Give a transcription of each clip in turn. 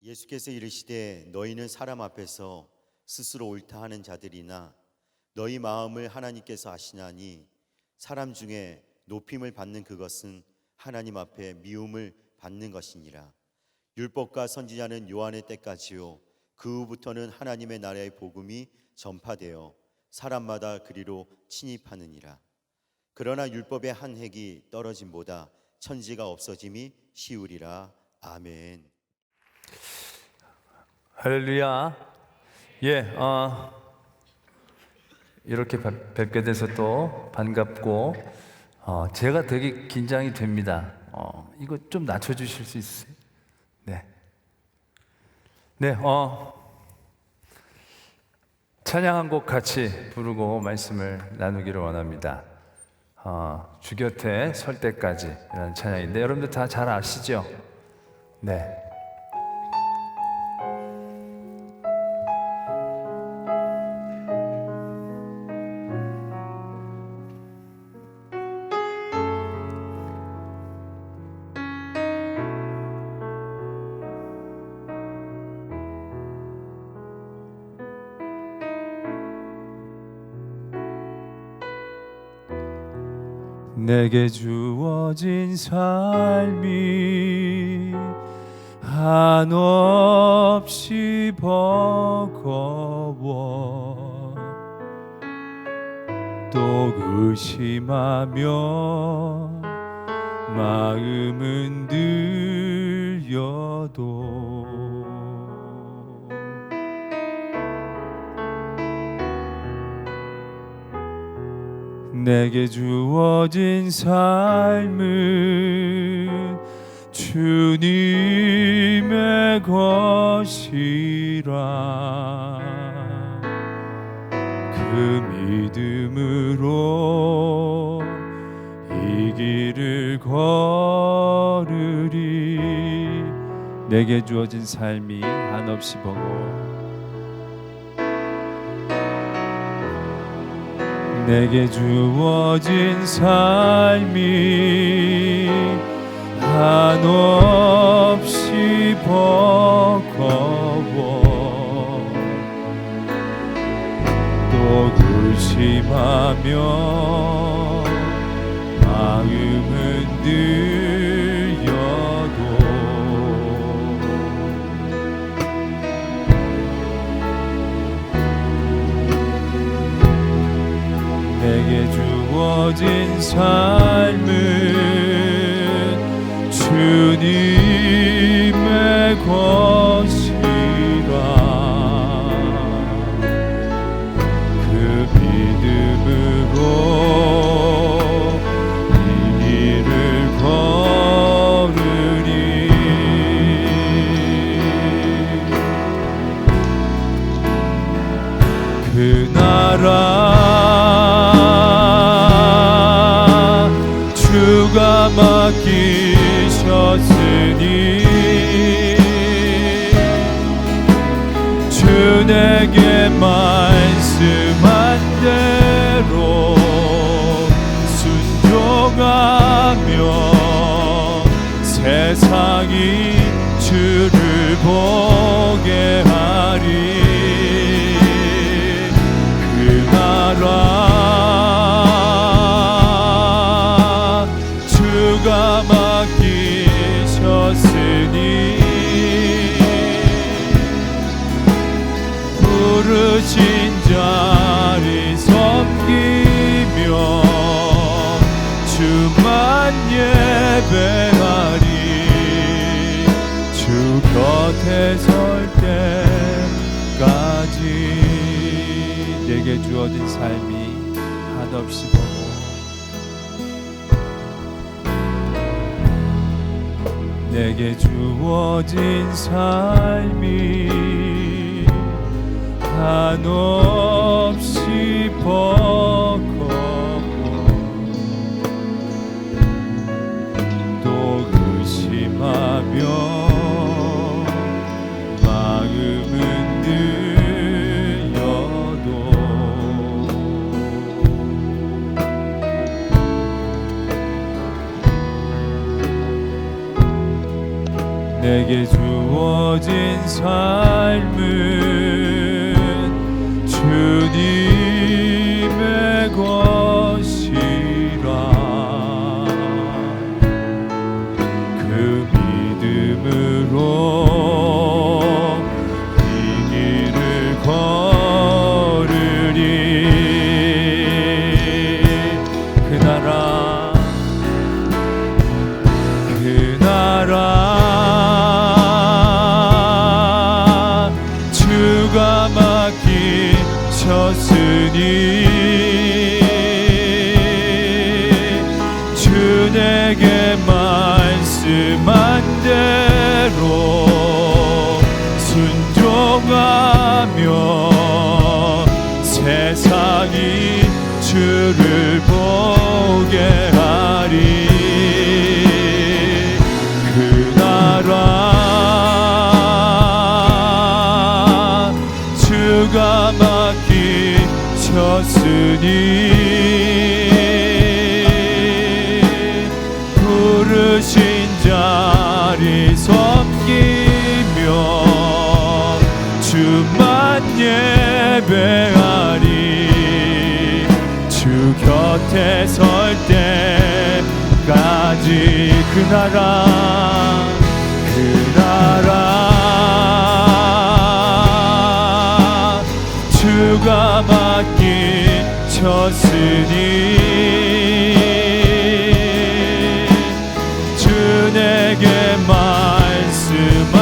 예수께서 이르시되 너희는 사람 앞에서 스스로 옳다 하는 자들이나 너희 마음을 하나님께서 아시나니 사람 중에 높임을 받는 그것은 하나님 앞에 미움을 받는 것이니라. 율법과 선지자는 요한의 때까지요 그 후부터는 하나님의 나라의 복음이 전파되어 사람마다 그리로 침입하느니라. 그러나 율법의 한 획이 떨어짐보다 천지가 없어짐이 쉬우리라. 아멘. 할렐루야. 이렇게 뵙게 돼서 또 반갑고 제가 되게 긴장이 됩니다. 이거 좀 낮춰주실 수 있어요? 네. 찬양 한 곡 같이 부르고 말씀을 나누기를 원합니다. 주 곁에 설 때까지 이라는 찬양인데 여러분들 다 잘 아시죠? 네. 내게 주어진 삶이 한없이 버거워 또 의심하며 마음은 들려도 내게 주어진 삶은 주님의 것이라 그 믿음으로 이 길을 걸으리. 내게 주어진 삶이 한없이 버거워 내게 주어진 삶이 한없이 버거워 또 의심하며 마음은 들려도 내게 주어진 삶은 주님의 것이라 그 믿음으로 이 길을 걸으리. 그 나라 주가 맡기셨으니 주 내게 말씀한 대로 순종하며 세상이 주를 보게 하리. 그 나라 주가 맡기셨으니 부르신 자리 섬기며 주만 예배하리. 주 곁에 설 때까지 내게 주어진 삶이 한없이 버거워 내게 주어진 삶이 한없이 버겁고 또 의심하며 마음은 들려도 내게 주어진 삶은 주님의 것이라. 그 믿음으로 이 길을 걸으리. 그 나라 주가 맡기셨으니 주 내게 말씀한 대로 순종하며 세상이 주를 보게 하리. 그 나라 주가 맡기셨으니 부르신 자리 섬기며 주만 예배하리. 주 곁에 설 때까지 그 나라 주가 맡기셨으니 주 내게 말씀한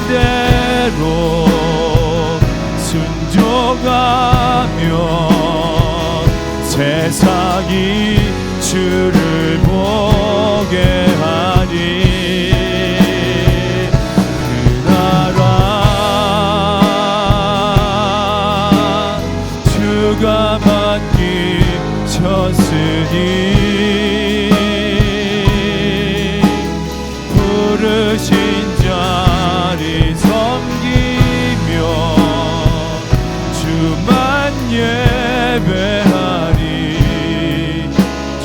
대로 순종하며 세상이 주를 보게 하니. 주가 맡기셨으니 부르신 자리 섬기며 주만 예배하리.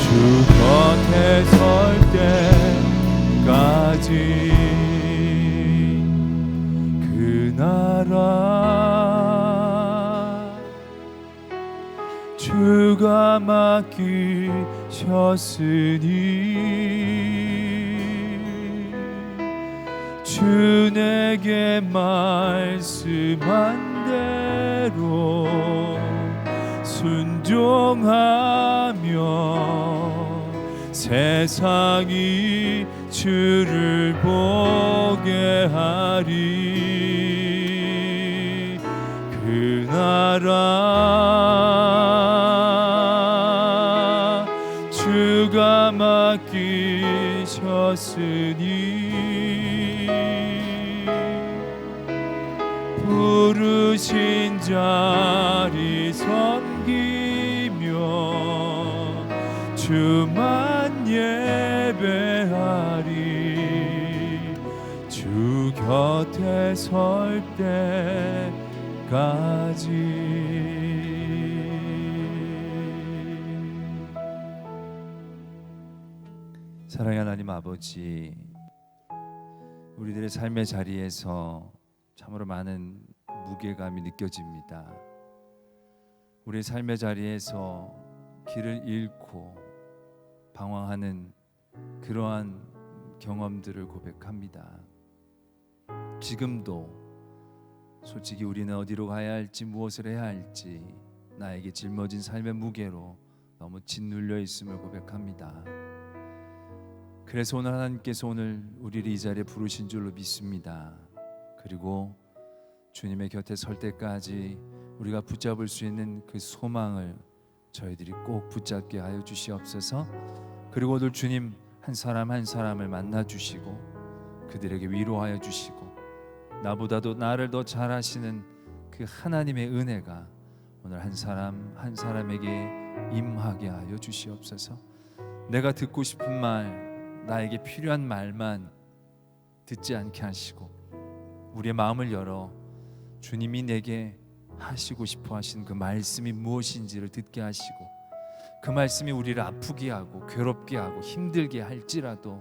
주 곁에 설 때까지 그 나라 주가 맡기셨으니 주 내게 말씀한 대로 순종하며 세상이 주를 보게 하리. 그 나라 주가 맡기셨으니 부르신 자리 섬기며 주만 예배하리. 주 곁에 설 때까지. 사랑의 하나님 아버지, 우리들의 삶의 자리에서 참으로 많은 무게감이 느껴집니다. 우리의 삶의 자리에서 길을 잃고 방황하는 그러한 경험들을 고백합니다. 지금도 솔직히 우리는 어디로 가야 할지 무엇을 해야 할지 나에게 짊어진 삶의 무게로 너무 짓눌려 있음을 고백합니다. 그래서 오늘 하나님께서 오늘 우리를 이 자리에 부르신 줄로 믿습니다. 그리고 주님의 곁에 설 때까지 우리가 붙잡을 수 있는 그 소망을 저희들이 꼭 붙잡게 하여 주시옵소서. 그리고 오늘 주님 한 사람 한 사람을 만나 주시고 그들에게 위로하여 주시고 나보다도 나를 더 잘 아시는 그 하나님의 은혜가 오늘 한 사람 한 사람에게 임하게 하여 주시옵소서. 내가 듣고 싶은 말, 나에게 필요한 말만 듣지 않게 하시고 우리의 마음을 열어 주님이 내게 하시고 싶어 하신 그 말씀이 무엇인지를 듣게 하시고 그 말씀이 우리를 아프게 하고 괴롭게 하고 힘들게 할지라도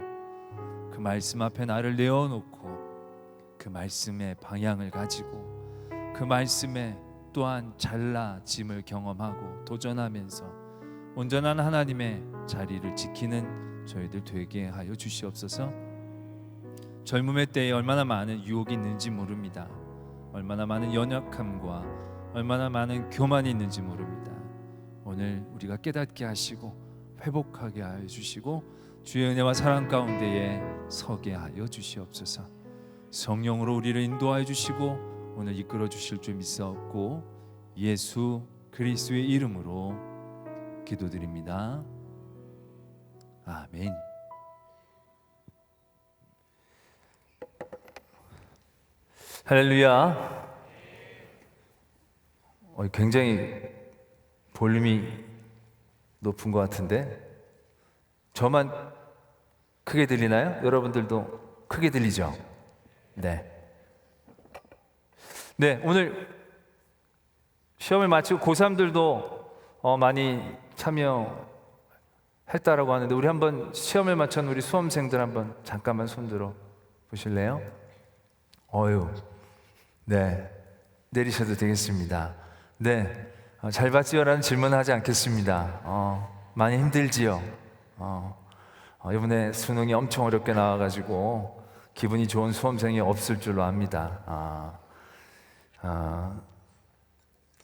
그 말씀 앞에 나를 내어놓고 그 말씀의 방향을 가지고 그 말씀에 또한 잘나짐을 경험하고 도전하면서 온전한 하나님의 자리를 지키는 저희들 되게 하여 주시옵소서. 젊음의 때에 얼마나 많은 유혹이 있는지 모릅니다. 얼마나 많은 연약함과 얼마나 많은 교만이 있는지 모릅니다. 오늘 우리가 깨닫게 하시고 회복하게 하여 주시고 주의 은혜와 사랑 가운데에 서게 하여 주시옵소서. 성령으로 우리를 인도하여 주시고 오늘 이끌어 주실 줄 믿사옵고 예수 그리스도의 이름으로 기도드립니다. 아멘. 할렐루야. 굉장히 볼륨이 높은 것 같은데 저만 크게 들리나요? 여러분들도 크게 들리죠? 네. 네, 오늘 시험을 마치고 고3들도 많이 참여했다라고 하는데 우리 한번 시험을 마친 우리 수험생들 한번 잠깐만 손들어 보실래요? 네, 내리셔도 되겠습니다. 네, 잘 봤지요라는 질문은 하지 않겠습니다. 많이 힘들지요? 이번에 수능이 엄청 어렵게 나와가지고 기분이 좋은 수험생이 없을 줄로 압니다.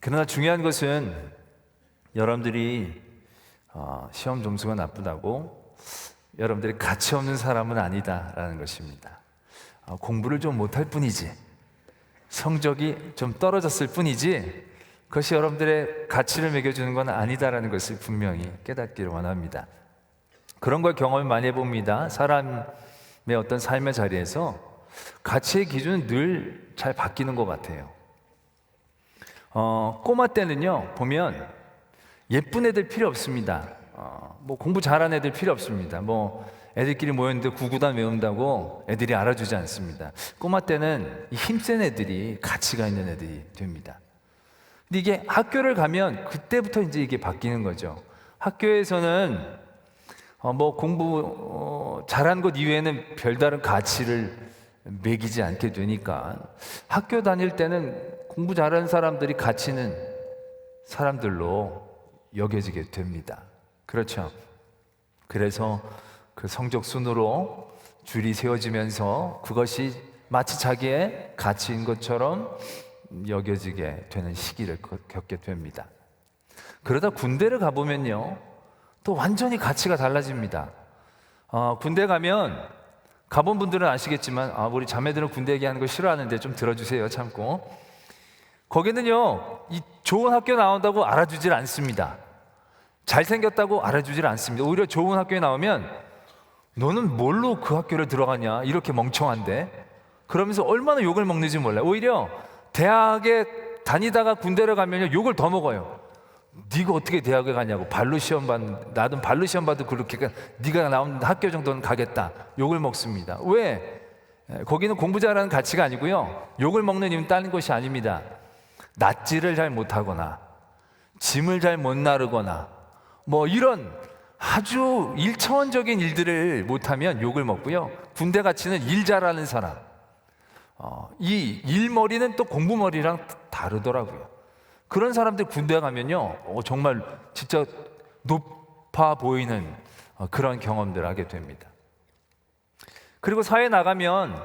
그러나 중요한 것은 여러분들이 시험 점수가 나쁘다고 여러분들이 가치 없는 사람은 아니다라는 것입니다. 공부를 좀 못할 뿐이지, 성적이 좀 떨어졌을 뿐이지 그것이 여러분들의 가치를 매겨주는 건 아니다라는 것을 분명히 깨닫기를 원합니다. 그런 걸 경험을 많이 해봅니다. 사람의 어떤 삶의 자리에서 가치의 기준은 늘 잘 바뀌는 것 같아요. 꼬마 때는요 보면 예쁜 애들 필요 없습니다. 뭐 공부 잘하는 애들 필요 없습니다. 뭐 애들끼리 모였는데 구구단 외운다고 애들이 알아주지 않습니다. 꼬마 때는 이 힘센 애들이 가치가 있는 애들이 됩니다. 근데 이게 학교를 가면 그때부터 이제 이게 바뀌는 거죠. 학교에서는 뭐 공부 잘한 것 이외에는 별다른 가치를 매기지 않게 되니까 학교 다닐 때는 공부 잘하는 사람들이 가치 있는 사람들로 여겨지게 됩니다. 그렇죠? 그래서 그 성적 순으로 줄이 세워지면서 그것이 마치 자기의 가치인 것처럼 여겨지게 되는 시기를 겪게 됩니다. 그러다 군대를 가보면요 또 완전히 가치가 달라집니다. 군대 가면 가본 분들은 아시겠지만 우리 자매들은 군대 얘기하는 거 싫어하는데 좀 들어주세요. 참고. 거기는요 이 좋은 학교 나온다고 알아주질 않습니다. 잘생겼다고 알아주질 않습니다. 오히려 좋은 학교에 나오면 너는 뭘로 그 학교를 들어가냐 이렇게 멍청한데 그러면서 얼마나 욕을 먹는지 몰라요. 오히려 대학에 다니다가 군대를 가면 욕을 더 먹어요. 네가 어떻게 대학에 가냐고, 발로 시험 나도 발로 시험 봐도 그렇게 네가 나온 학교 정도는 가겠다 욕을 먹습니다. 왜? 거기는 공부 잘하는 가치가 아니고요 욕을 먹는 이유는 다른 것이 아닙니다. 낫지를 잘 못하거나 짐을 잘 못 나르거나 뭐 이런 아주 일차원적인 일들을 못하면 욕을 먹고요 군대 가치는 일 잘하는 사람, 이 일머리는 또 공부머리랑 다르더라고요. 그런 사람들 군대 가면요 정말 진짜 높아 보이는 그런 경험들을 하게 됩니다. 그리고 사회에 나가면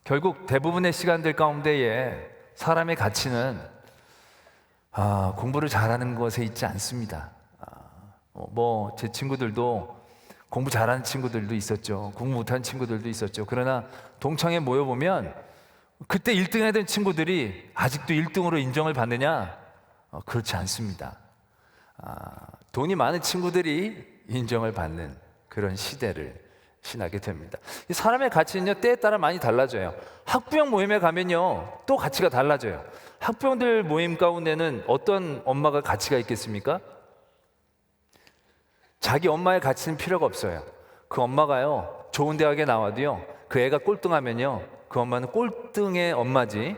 결국 대부분의 시간들 가운데에 사람의 가치는 공부를 잘하는 것에 있지 않습니다. 뭐 제 친구들도 공부 잘하는 친구들도 있었죠. 공부 못하는 친구들도 있었죠. 그러나 동창회 모여보면 그때 1등 했던 친구들이 아직도 1등으로 인정을 받느냐? 그렇지 않습니다. 돈이 많은 친구들이 인정을 받는 그런 시대를 지나게 됩니다. 사람의 가치는요 때에 따라 많이 달라져요. 학부형 모임에 가면요 또 가치가 달라져요. 학부형들 모임 가운데는 어떤 엄마가 가치가 있겠습니까? 자기 엄마의 가치는 필요가 없어요. 그 엄마가요 좋은 대학에 나와도요 그 애가 꼴등하면요 그 엄마는 꼴등의 엄마지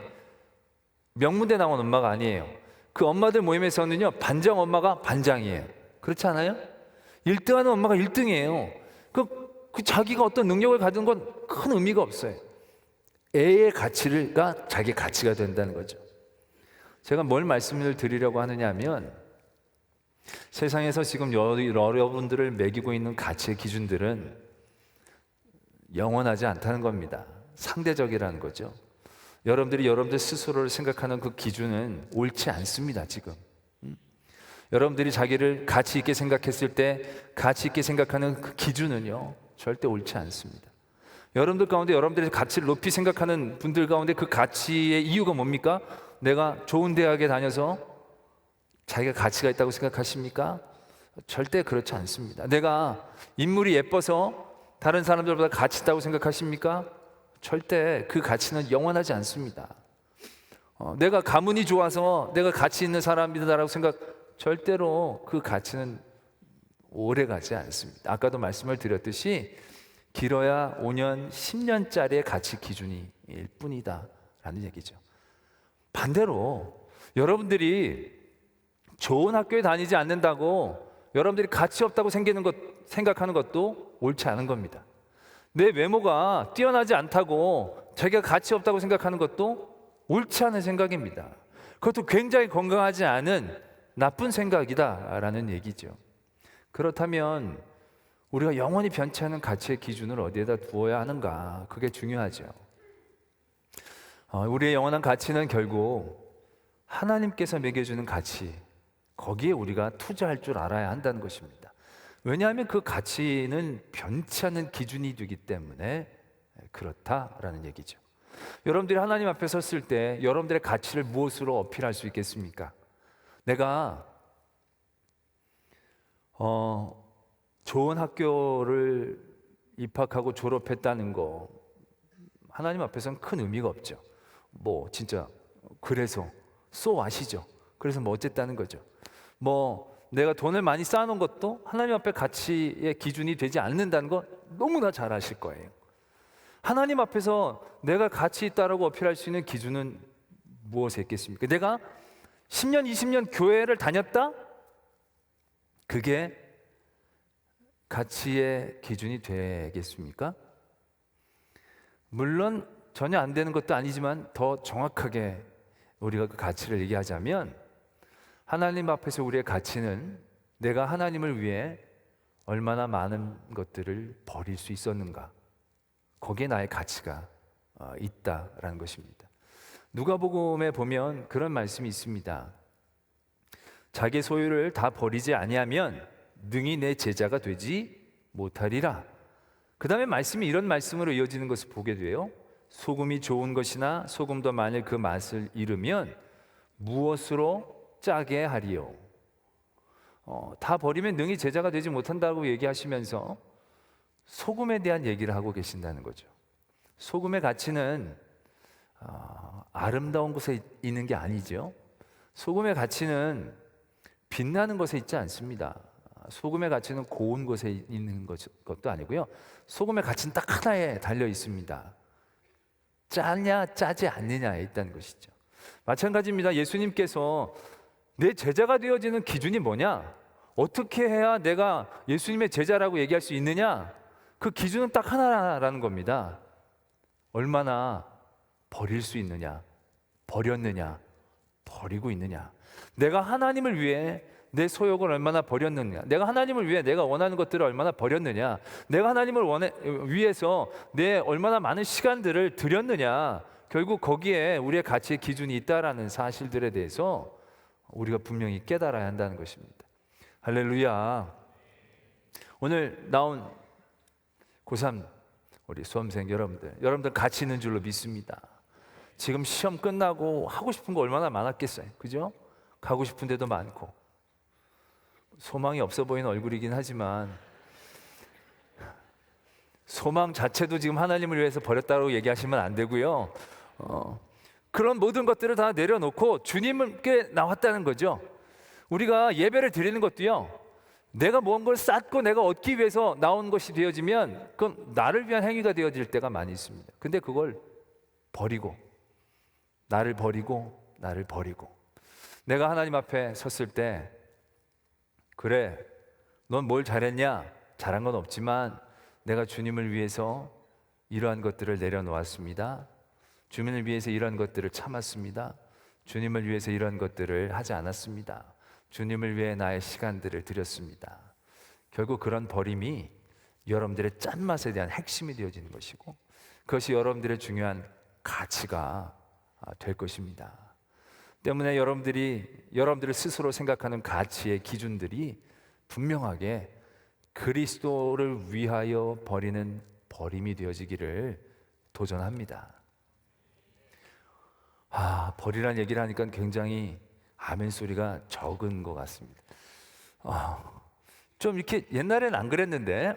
명문대 나온 엄마가 아니에요. 그 엄마들 모임에서는요 반장 엄마가 반장이에요. 그렇지 않아요? 1등하는 엄마가 1등이에요. 그 자기가 어떤 능력을 가진 건 큰 의미가 없어요. 애의 가치가 자기 가치가 된다는 거죠. 제가 뭘 말씀을 드리려고 하느냐 하면 세상에서 지금 여러분들을 매기고 있는 가치의 기준들은 영원하지 않다는 겁니다. 상대적이라는 거죠. 여러분들 스스로를 생각하는 그 기준은 옳지 않습니다, 지금. 여러분들이 자기를 가치 있게 생각했을 때 가치 있게 생각하는 그 기준은요, 절대 옳지 않습니다. 여러분들 가운데 여러분들의 가치를 높이 생각하는 분들 가운데 그 가치의 이유가 뭡니까? 내가 좋은 대학에 다녀서 자기가 가치가 있다고 생각하십니까? 절대 그렇지 않습니다. 내가 인물이 예뻐서 다른 사람들보다 가치 있다고 생각하십니까? 절대 그 가치는 영원하지 않습니다. 내가 가문이 좋아서 내가 가치 있는 사람이다라고 절대로 그 가치는 오래 가지 않습니다. 아까도 말씀을 드렸듯이 길어야 5년, 10년짜리의 가치 기준일 뿐이다 라는 얘기죠. 반대로 여러분들이 좋은 학교에 다니지 않는다고 여러분들이 가치 없다고 생각하는 것도 옳지 않은 겁니다. 내 외모가 뛰어나지 않다고 자기가 가치 없다고 생각하는 것도 옳지 않은 생각입니다. 그것도 굉장히 건강하지 않은 나쁜 생각이다라는 얘기죠. 그렇다면 우리가 영원히 변치 않은 가치의 기준을 어디에다 두어야 하는가? 그게 중요하죠. 우리의 영원한 가치는 결국 하나님께서 매겨주는 가치, 거기에 우리가 투자할 줄 알아야 한다는 것입니다. 왜냐하면 그 가치는 변치 않는 기준이 되기 때문에 그렇다라는 얘기죠. 여러분들이 하나님 앞에 섰을 때 여러분들의 가치를 무엇으로 어필할 수 있겠습니까? 내가 좋은 학교를 입학하고 졸업했다는 거 하나님 앞에서는 큰 의미가 없죠. 뭐 진짜 그래서 so what이죠. 그래서 뭐 어쨌다는 거죠. 뭐 내가 돈을 많이 쌓아놓은 것도 하나님 앞에 가치의 기준이 되지 않는다는 거 너무나 잘 아실 거예요. 하나님 앞에서 내가 가치 있다라고 어필할 수 있는 기준은 무엇에 있겠습니까? 내가 10년, 20년 교회를 다녔다? 그게 가치의 기준이 되겠습니까? 물론 전혀 안 되는 것도 아니지만 더 정확하게 우리가 그 가치를 얘기하자면 하나님 앞에서 우리의 가치는 내가 하나님을 위해 얼마나 많은 것들을 버릴 수 있었는가, 거기에 나의 가치가 있다라는 것입니다. 누가복음에 보면 그런 말씀이 있습니다. 자기 소유를 다 버리지 아니하면 능히 내 제자가 되지 못하리라. 그 다음에 말씀이 이런 말씀으로 이어지는 것을 보게 돼요. 소금이 좋은 것이나 소금도 만일 그 맛을 잃으면 무엇으로 짜게 하리요? 다 버리면 능히 제자가 되지 못한다고 얘기하시면서 소금에 대한 얘기를 하고 계신다는 거죠. 소금의 가치는 아름다운 곳에 있는 게 아니죠. 소금의 가치는 빛나는 것에 있지 않습니다. 소금의 가치는 고운 곳에 있는 것도 아니고요. 소금의 가치는 딱 하나에 달려 있습니다. 짜냐 짜지 않느냐에 있다는 것이죠. 마찬가지입니다. 예수님께서 내 제자가 되어지는 기준이 뭐냐? 어떻게 해야 내가 예수님의 제자라고 얘기할 수 있느냐? 그 기준은 딱 하나라는 겁니다. 얼마나 버릴 수 있느냐, 버렸느냐, 버리고 있느냐. 내가 하나님을 위해 내 소욕을 얼마나 버렸느냐, 내가 하나님을 위해 내가 원하는 것들을 얼마나 버렸느냐, 내가 하나님을 위해서 내 얼마나 많은 시간들을 들였느냐, 결국 거기에 우리의 가치의 기준이 있다라는 사실들에 대해서 우리가 분명히 깨달아야 한다는 것입니다. 할렐루야. 오늘 나온 고3 우리 수험생 여러분들 가치 있는 줄로 믿습니다. 지금 시험 끝나고 하고 싶은 거 얼마나 많았겠어요, 그죠? 가고 싶은 데도 많고 소망이 없어 보이는 얼굴이긴 하지만 소망 자체도 지금 하나님을 위해서 버렸다고 얘기하시면 안 되고요. 그런 모든 것들을 다 내려놓고 주님께 나왔다는 거죠. 우리가 예배를 드리는 것도요, 내가 뭔 쌓고 내가 얻기 위해서 나온 것이 되어지면 그건 나를 위한 행위가 되어질 때가 많이 있습니다. 근데 그걸 버리고 나를 버리고 내가 하나님 앞에 섰을 때, 그래 넌 뭘 잘했냐? 잘한 건 없지만 내가 주님을 위해서 이러한 것들을 내려놓았습니다. 주님을 위해서 이런 것들을 참았습니다. 주님을 위해서 이런 것들을 하지 않았습니다. 주님을 위해 나의 시간들을 드렸습니다. 결국 그런 버림이 여러분들의 짠맛에 대한 핵심이 되어지는 것이고, 그것이 여러분들의 중요한 가치가 될 것입니다. 때문에 여러분들을 스스로 생각하는 가치의 기준들이 분명하게 그리스도를 위하여 버리는 버림이 되어지기를 도전합니다. 버리란 얘기를 하니까 굉장히 아멘 소리가 적은 것 같습니다. 좀 이렇게 옛날엔 안 그랬는데,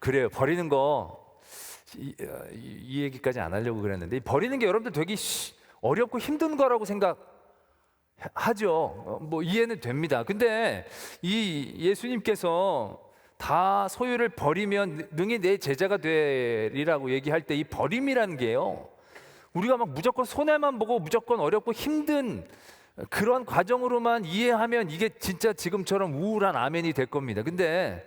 그래요. 버리는 거 이 얘기까지 안 하려고 그랬는데, 버리는 게 여러분들 되게 어렵고 힘든 거라고 생각하죠. 뭐 이해는 됩니다. 근데 이 예수님께서 다 소유를 버리면 능히 내 제자가 되리라고 얘기할 때 이 버림이라는 게요, 우리가 막 무조건 손해만 보고 무조건 어렵고 힘든 그런 과정으로만 이해하면 이게 진짜 지금처럼 우울한 아멘이 될 겁니다. 근데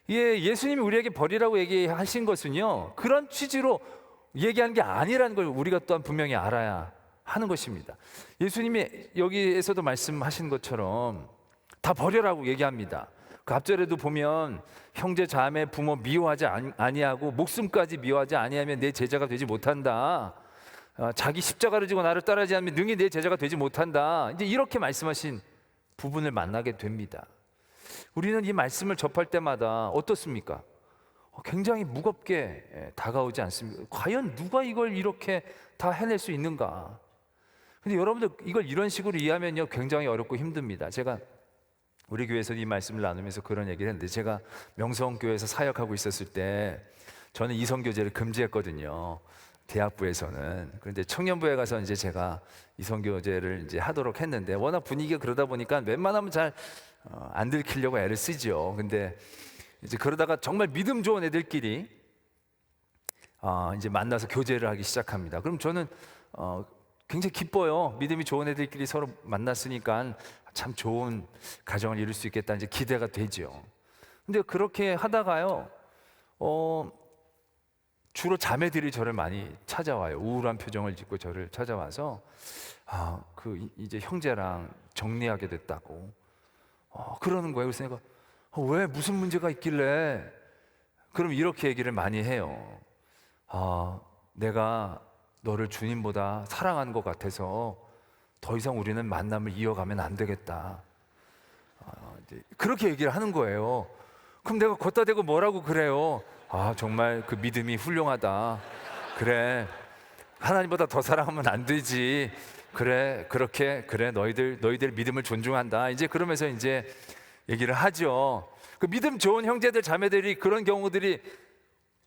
예수님이 우리에게 버리라고 얘기하신 것은요, 그런 취지로 얘기하는 게 아니라는 걸 우리가 또한 분명히 알아야 하는 것입니다. 예수님이 여기에서도 말씀하신 것처럼 다 버려라고 얘기합니다. 그 앞절에도 보면 형제 자매 부모 미워하지 아니하고 목숨까지 미워하지 아니하면 내 제자가 되지 못한다. 자기 십자가를 지고 나를 따르지 않으면 능히 내 제자가 되지 못한다. 이제 이렇게 말씀하신 부분을 만나게 됩니다. 우리는 이 말씀을 접할 때마다 어떻습니까? 굉장히 무겁게 다가오지 않습니까? 과연 누가 이걸 이렇게 다 해낼 수 있는가? 근데 여러분들 이걸 이런 식으로 이해하면요, 굉장히 어렵고 힘듭니다. 제가 우리 교회에서 이 말씀을 나누면서 그런 얘기를 했는데, 제가 명성교회에서 사역하고 있었을 때 저는 이성교제를 금지했거든요. 대학부에서는. 그런데 청년부에 가서 이제 제가 이성교제를 이제 하도록 했는데, 워낙 분위기가 그러다 보니까 웬만하면 잘 안 들키려고 애를 쓰죠. 근데 이제 그러다가 정말 믿음 좋은 애들끼리 이제 만나서 교제를 하기 시작합니다. 그럼 저는 굉장히 기뻐요. 믿음이 좋은 애들끼리 서로 만났으니까 참 좋은 가정을 이룰 수 있겠다, 이제 기대가 되죠. 근데 그렇게 하다가요, 주로 자매들이 저를 많이 찾아와요. 우울한 표정을 짓고 저를 찾아와서 이제 형제랑 정리하게 됐다고 그러는 거예요. 그래서 내가 왜, 무슨 문제가 있길래? 그럼 이렇게 얘기를 많이 해요. 내가 너를 주님보다 사랑하는 것 같아서 더 이상 우리는 만남을 이어가면 안 되겠다. 그렇게 얘기를 하는 거예요. 그럼 내가 걷다 대고 뭐라고 그래요? 정말 그 믿음이 훌륭하다. 그래, 하나님보다 더 사랑하면 안 되지. 그래, 그렇게, 그래, 너희들 믿음을 존중한다. 이제 그러면서 이제 얘기를 하죠. 그 믿음 좋은 형제들 자매들이 그런 경우들이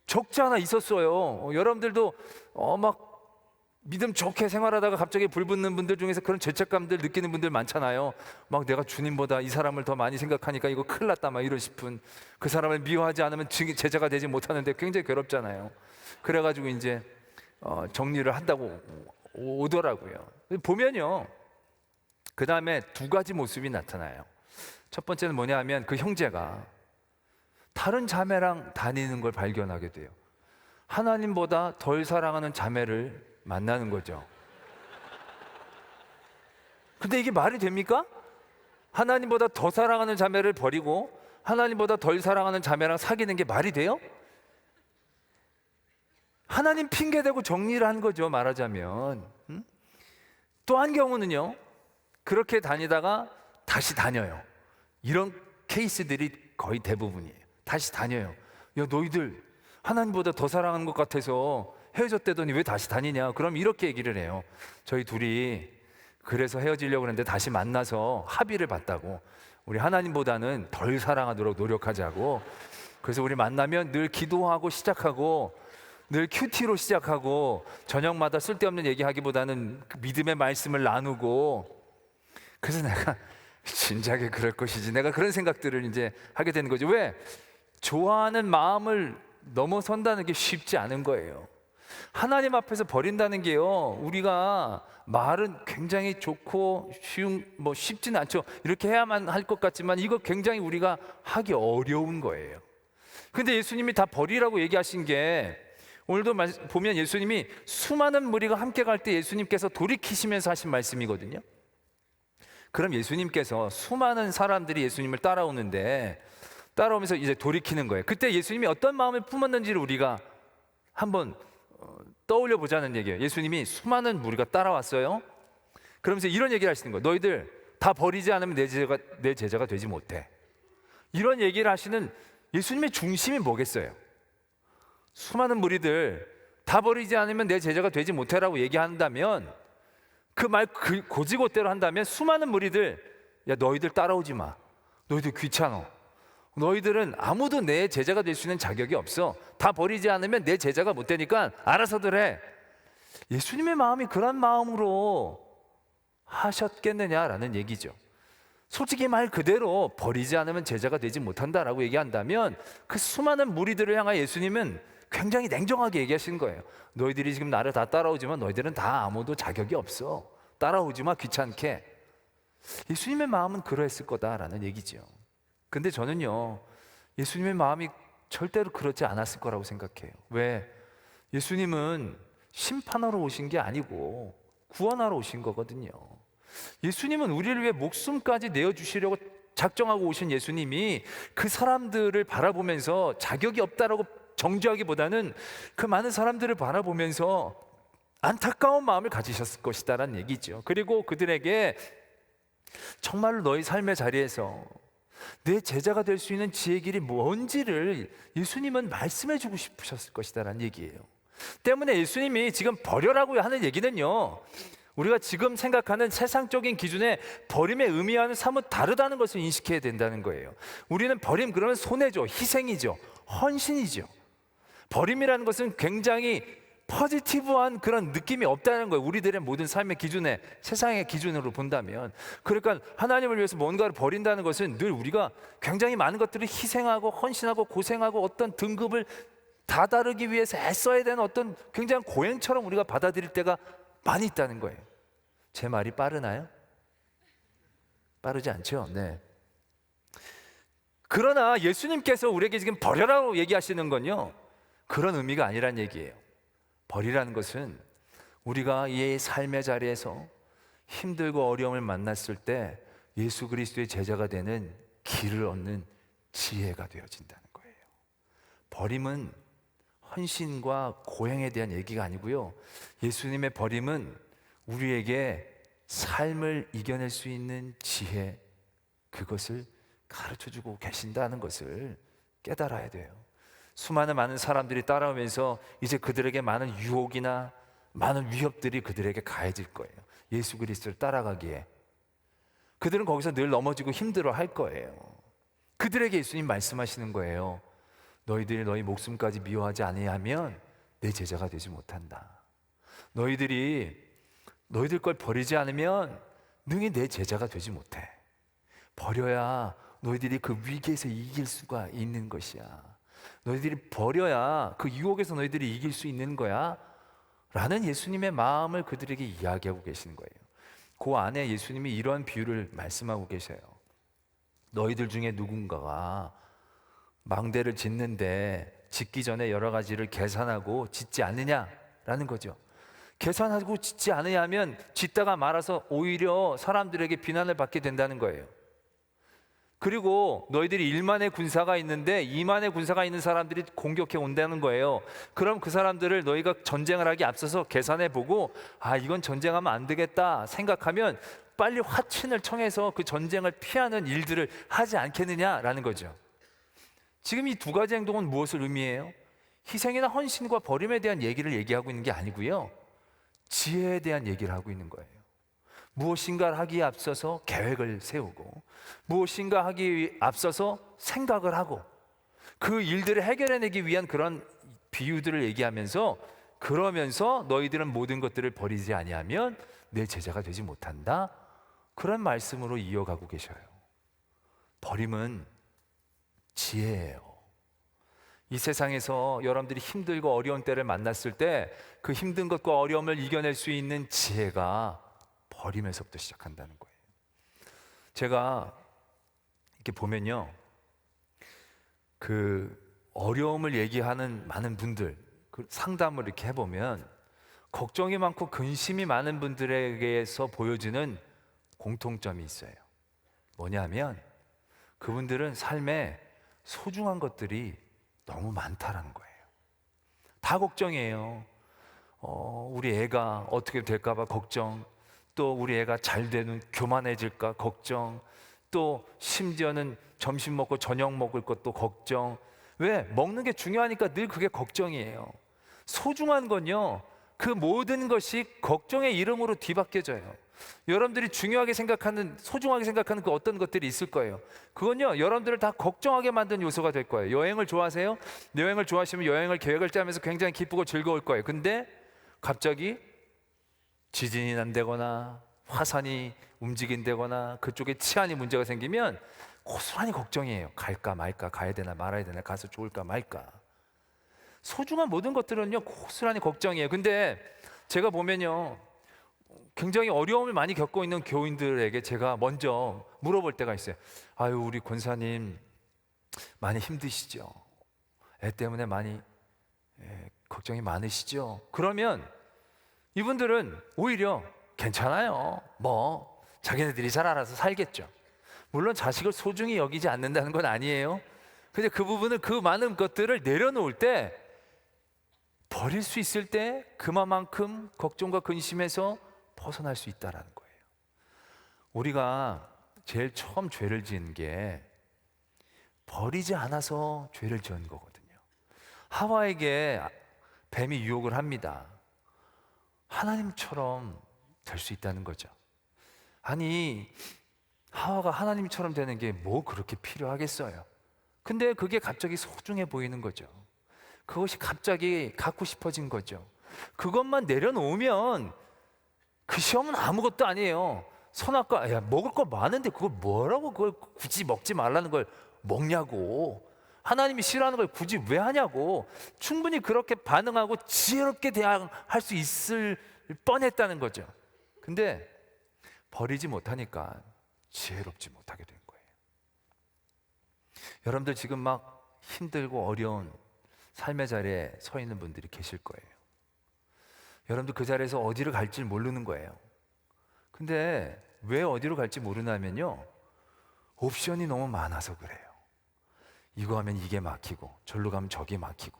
적지 않아 있었어요. 여러분들도 막 믿음 좋게 생활하다가 갑자기 불붙는 분들 중에서 그런 죄책감들 느끼는 분들 많잖아요. 막 내가 주님보다 이 사람을 더 많이 생각하니까 이거 큰일 났다, 막 이런 싶은, 그 사람을 미워하지 않으면 제자가 되지 못하는데 굉장히 괴롭잖아요. 그래가지고 이제 정리를 한다고 오더라고요. 보면요, 그 다음에 두 가지 모습이 나타나요. 첫 번째는 뭐냐 하면, 그 형제가 다른 자매랑 다니는 걸 발견하게 돼요. 하나님보다 덜 사랑하는 자매를 만나는 거죠. 근데 이게 말이 됩니까? 하나님보다 더 사랑하는 자매를 버리고 하나님보다 덜 사랑하는 자매랑 사귀는 게 말이 돼요? 하나님 핑계대고 정리를 한 거죠, 말하자면. 또 한 경우는요, 그렇게 다니다가 다시 다녀요. 이런 케이스들이 거의 대부분이에요. 다시 다녀요. 야, 너희들 하나님보다 더 사랑하는 것 같아서 헤어졌대더니 왜 다시 다니냐? 그럼 이렇게 얘기를 해요. 저희 둘이 그래서 헤어지려고 했는데 다시 만나서 합의를 봤다고. 우리 하나님보다는 덜 사랑하도록 노력하자고. 그래서 우리 만나면 늘 기도하고 시작하고, 늘 큐티로 시작하고, 저녁마다 쓸데없는 얘기하기보다는 그 믿음의 말씀을 나누고. 그래서 내가 진작에 그럴 것이지, 내가 그런 생각들을 이제 하게 되는 거죠. 왜? 좋아하는 마음을 넘어선다는 게 쉽지 않은 거예요. 하나님 앞에서 버린다는 게요, 우리가 말은 굉장히 좋고 쉽진 않죠. 이렇게 해야만 할 것 같지만 이거 굉장히 우리가 하기 어려운 거예요. 근데 예수님이 다 버리라고 얘기하신 게, 오늘도 보면 예수님이 수많은 무리가 함께 갈 때 예수님께서 돌이키시면서 하신 말씀이거든요. 그럼 예수님께서 수많은 사람들이 예수님을 따라오면서 이제 돌이키는 거예요. 그때 예수님이 어떤 마음을 품었는지를 우리가 한번 떠올려 보자는 얘기예요. 예수님이 수많은 무리가 따라왔어요. 그러면서 이런 얘기를 하시는 거예요. 너희들 다 버리지 않으면 내 제자가 되지 못해. 이런 얘기를 하시는 예수님의 중심이 뭐겠어요? 수많은 무리들 다 버리지 않으면 내 제자가 되지 못해라고 얘기한다면, 그 말 고지고대로 한다면 수많은 무리들, 야 너희들 따라오지 마, 너희들 귀찮아, 너희들은 아무도 내 제자가 될 수 있는 자격이 없어, 다 버리지 않으면 내 제자가 못 되니까 알아서들 해. 예수님의 마음이 그런 마음으로 하셨겠느냐라는 얘기죠. 솔직히 말 그대로 버리지 않으면 제자가 되지 못한다라고 얘기한다면, 그 수많은 무리들을 향해 예수님은 굉장히 냉정하게 얘기하시는 거예요. 너희들이 지금 나를 다 따라오지만 너희들은 다 아무도 자격이 없어, 따라오지 마, 귀찮게. 예수님의 마음은 그러했을 거다라는 얘기죠. 근데 저는요, 예수님의 마음이 절대로 그렇지 않았을 거라고 생각해요. 왜? 예수님은 심판하러 오신 게 아니고 구원하러 오신 거거든요. 예수님은 우리를 위해 목숨까지 내어주시려고 작정하고 오신 예수님이 그 사람들을 바라보면서 자격이 없다라고 정죄하기보다는 그 많은 사람들을 바라보면서 안타까운 마음을 가지셨을 것이다라는 얘기죠. 그리고 그들에게 정말로 너희 삶의 자리에서 내 제자가 될 수 있는 지혜의 길이 뭔지를 예수님은 말씀해 주고 싶으셨을 것이다라는 얘기예요. 때문에 예수님이 지금 버려라고 하는 얘기는요, 우리가 지금 생각하는 세상적인 기준의 버림의 의미와는 사뭇 다르다는 것을 인식해야 된다는 거예요. 우리는 버림 그러면 손해죠, 희생이죠, 헌신이죠. 버림이라는 것은 굉장히 포지티브한 그런 느낌이 없다는 거예요. 우리들의 모든 삶의 기준에, 세상의 기준으로 본다면. 그러니까 하나님을 위해서 뭔가를 버린다는 것은 늘 우리가 굉장히 많은 것들을 희생하고 헌신하고 고생하고 어떤 등급을 다다르기 위해서 애써야 되는 어떤 굉장한 고행처럼 우리가 받아들일 때가 많이 있다는 거예요. 제 말이 빠르나요? 빠르지 않죠? 네. 그러나 예수님께서 우리에게 지금 버려라고 얘기하시는 건요, 그런 의미가 아니란 얘기예요. 버리라는 것은 우리가 이 삶의 자리에서 힘들고 어려움을 만났을 때 예수 그리스도의 제자가 되는 길을 얻는 지혜가 되어진다는 거예요. 버림은 헌신과 고행에 대한 얘기가 아니고요, 예수님의 버림은 우리에게 삶을 이겨낼 수 있는 지혜, 그것을 가르쳐주고 계신다는 것을 깨달아야 돼요. 수많은 많은 사람들이 따라오면서 이제 그들에게 많은 유혹이나 많은 위협들이 그들에게 가해질 거예요. 예수 그리스도를 따라가기에 그들은 거기서 늘 넘어지고 힘들어 할 거예요. 그들에게 예수님 말씀하시는 거예요. 너희들이 너희 목숨까지 미워하지 아니하면 내 제자가 되지 못한다. 너희들 걸 버리지 않으면 능히 내 제자가 되지 못해. 버려야 너희들이 그 위기에서 이길 수가 있는 것이야. 너희들이 버려야 그 유혹에서 너희들이 이길 수 있는 거야 라는 예수님의 마음을 그들에게 이야기하고 계시는 거예요. 그 안에 예수님이 이런 비유를 말씀하고 계셔요. 너희들 중에 누군가가 망대를 짓는데 짓기 전에 여러 가지를 계산하고 짓지 않느냐라는 거죠. 계산하고 짓지 않으냐 하면 짓다가 말아서 오히려 사람들에게 비난을 받게 된다는 거예요. 그리고 너희들이 1만의 군사가 있는데 2만의 군사가 있는 사람들이 공격해 온다는 거예요. 그럼 그 사람들을 너희가 전쟁을 하기 앞서서 계산해 보고, 아, 이건 전쟁하면 안 되겠다 생각하면 빨리 화친을 청해서 그 전쟁을 피하는 일들을 하지 않겠느냐라는 거죠. 지금 이 두 가지 행동은 무엇을 의미해요? 희생이나 헌신과 버림에 대한 얘기를 얘기하고 있는 게 아니고요, 지혜에 대한 얘기를 하고 있는 거예요. 무엇인가를 하기에 앞서서 계획을 세우고, 무엇인가 하기에 앞서서 생각을 하고, 그 일들을 해결해내기 위한 그런 비유들을 얘기하면서, 그러면서 너희들은 모든 것들을 버리지 아니하면 내 제자가 되지 못한다, 그런 말씀으로 이어가고 계셔요. 버림은 지혜예요. 이 세상에서 여러분들이 힘들고 어려운 때를 만났을 때 그 힘든 것과 어려움을 이겨낼 수 있는 지혜가 버림에서부터 시작한다는 거예요. 제가 이렇게 보면요, 그 어려움을 얘기하는 많은 분들 그 상담을 이렇게 해보면 걱정이 많고 근심이 많은 분들에게서 보여지는 공통점이 있어요. 뭐냐면 그분들은 삶에 소중한 것들이 너무 많다라는 거예요. 다 걱정이에요. 우리 애가 어떻게 될까봐 걱정, 또 우리 애가 잘 되는 교만해질까 걱정, 또 심지어는 점심 먹고 저녁 먹을 것도 걱정. 왜? 먹는 게 중요하니까 늘 그게 걱정이에요. 소중한 건요, 그 모든 것이 걱정의 이름으로 뒤바뀌어져요. 여러분들이 중요하게 생각하는, 소중하게 생각하는 그 어떤 것들이 있을 거예요. 그건요, 여러분들을 다 걱정하게 만든 요소가 될 거예요. 여행을 좋아하세요? 여행을 좋아하시면 여행을 계획을 짜면서 굉장히 기쁘고 즐거울 거예요. 근데 갑자기 지진이 난다거나 화산이 움직인다거나 그쪽에 치안이 문제가 생기면 고스란히 걱정이에요. 갈까 말까, 가야 되나 말아야 되나, 가서 좋을까 말까. 소중한 모든 것들은요, 고스란히 걱정이에요. 근데 제가 보면요, 굉장히 어려움을 많이 겪고 있는 교인들에게 제가 먼저 물어볼 때가 있어요. 아유, 우리 권사님 많이 힘드시죠? 애 때문에 많이 걱정이 많으시죠? 그러면 이분들은 오히려 괜찮아요. 뭐 자기네들이 잘 알아서 살겠죠. 물론 자식을 소중히 여기지 않는다는 건 아니에요. 근데 그 부분을, 그 많은 것들을 내려놓을 때, 버릴 수 있을 때 그만큼 걱정과 근심에서 벗어날 수 있다라는 거예요. 우리가 제일 처음 죄를 지은 게 버리지 않아서 죄를 지은 거거든요. 하와에게 뱀이 유혹을 합니다. 하나님처럼 될 수 있다는 거죠. 아니, 하와가 하나님처럼 되는 게 뭐 그렇게 필요하겠어요? 근데 그게 갑자기 소중해 보이는 거죠. 그것이 갑자기 갖고 싶어진 거죠. 그것만 내려놓으면 그 시험은 아무것도 아니에요. 선악과, 야, 먹을 거 많은데 그걸 뭐라고 그걸 굳이 먹지 말라는 걸 먹냐고. 하나님이 싫어하는 걸 굳이 왜 하냐고. 충분히 그렇게 반응하고 지혜롭게 대항할 수 있을 뻔했다는 거죠. 근데 버리지 못하니까 지혜롭지 못하게 된 거예요. 여러분들 지금 막 힘들고 어려운 삶의 자리에 서 있는 분들이 계실 거예요. 여러분들 그 자리에서 어디를 갈지 모르는 거예요. 근데 왜 어디로 갈지 모르냐면요, 옵션이 너무 많아서 그래요. 이거 하면 이게 막히고 절로 가면 저게 막히고,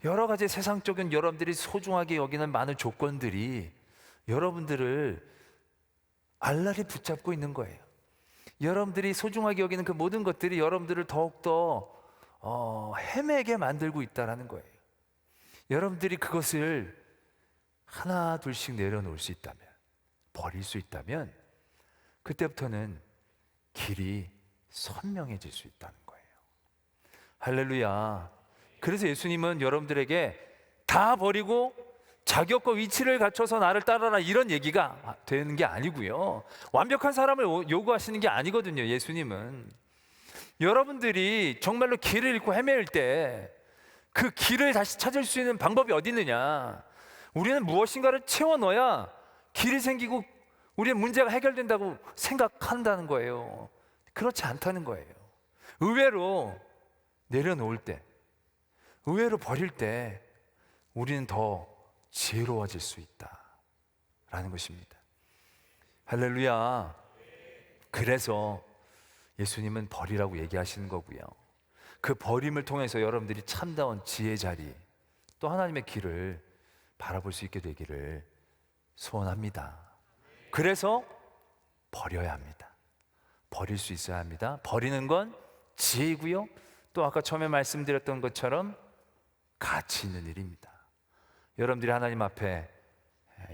여러 가지 세상적인 여러분들이 소중하게 여기는 많은 조건들이 여러분들을 알라리 붙잡고 있는 거예요. 여러분들이 소중하게 여기는 그 모든 것들이 여러분들을 더욱더 헤매게 만들고 있다는 거예요. 여러분들이 그것을 하나 둘씩 내려놓을 수 있다면, 버릴 수 있다면, 그때부터는 길이 선명해질 수 있다는 거예요. 할렐루야. 그래서 예수님은 여러분들에게 다 버리고 자격과 위치를 갖춰서 나를 따라라, 이런 얘기가 되는 게 아니고요, 완벽한 사람을 요구하시는 게 아니거든요. 예수님은 여러분들이 정말로 길을 잃고 헤매일 때 그 길을 다시 찾을 수 있는 방법이 어디 있느냐. 우리는 무엇인가를 채워 넣어야 길이 생기고 우리의 문제가 해결된다고 생각한다는 거예요. 그렇지 않다는 거예요. 의외로 내려놓을 때, 의외로 버릴 때 우리는 더 지혜로워질 수 있다라는 것입니다. 할렐루야. 그래서 예수님은 버리라고 얘기하시는 거고요, 그 버림을 통해서 여러분들이 참다운 지혜의 자리, 또 하나님의 길을 바라볼 수 있게 되기를 소원합니다. 그래서 버려야 합니다. 버릴 수 있어야 합니다. 버리는 건 지혜이고요, 또 아까 처음에 말씀드렸던 것처럼 가치 있는 일입니다. 여러분들이 하나님 앞에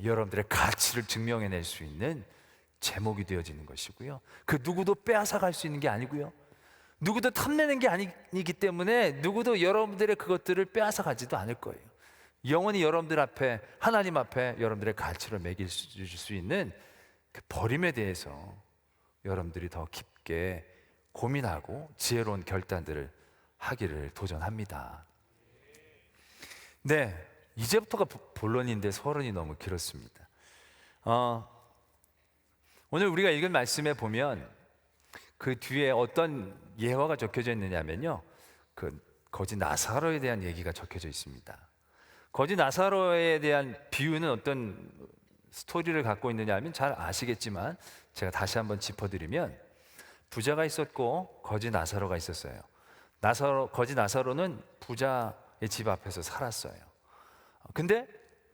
여러분들의 가치를 증명해낼 수 있는 제목이 되어지는 것이고요, 그 누구도 빼앗아갈 수 있는 게 아니고요, 누구도 탐내는 게 아니기 때문에 누구도 여러분들의 그것들을 빼앗아가지도 않을 거예요. 영원히 여러분들 앞에, 하나님 앞에 여러분들의 가치를 매길 수 있는 그 버림에 대해서 여러분들이 더 깊게 고민하고 지혜로운 결단들을 하기를 도전합니다. 네, 이제부터가 본론인데 서론이 너무 길었습니다. 오늘 우리가 읽은 말씀에 보면 그 뒤에 어떤 예화가 적혀져 있느냐면요, 그 거지 나사로에 대한 얘기가 적혀져 있습니다. 거지 나사로에 대한 비유는 어떤 스토리를 갖고 있느냐 하면 잘 아시겠지만 제가 다시 한번 짚어드리면, 부자가 있었고 거지 나사로가 있었어요. 거지 나사로는 부자의 집 앞에서 살았어요. 근데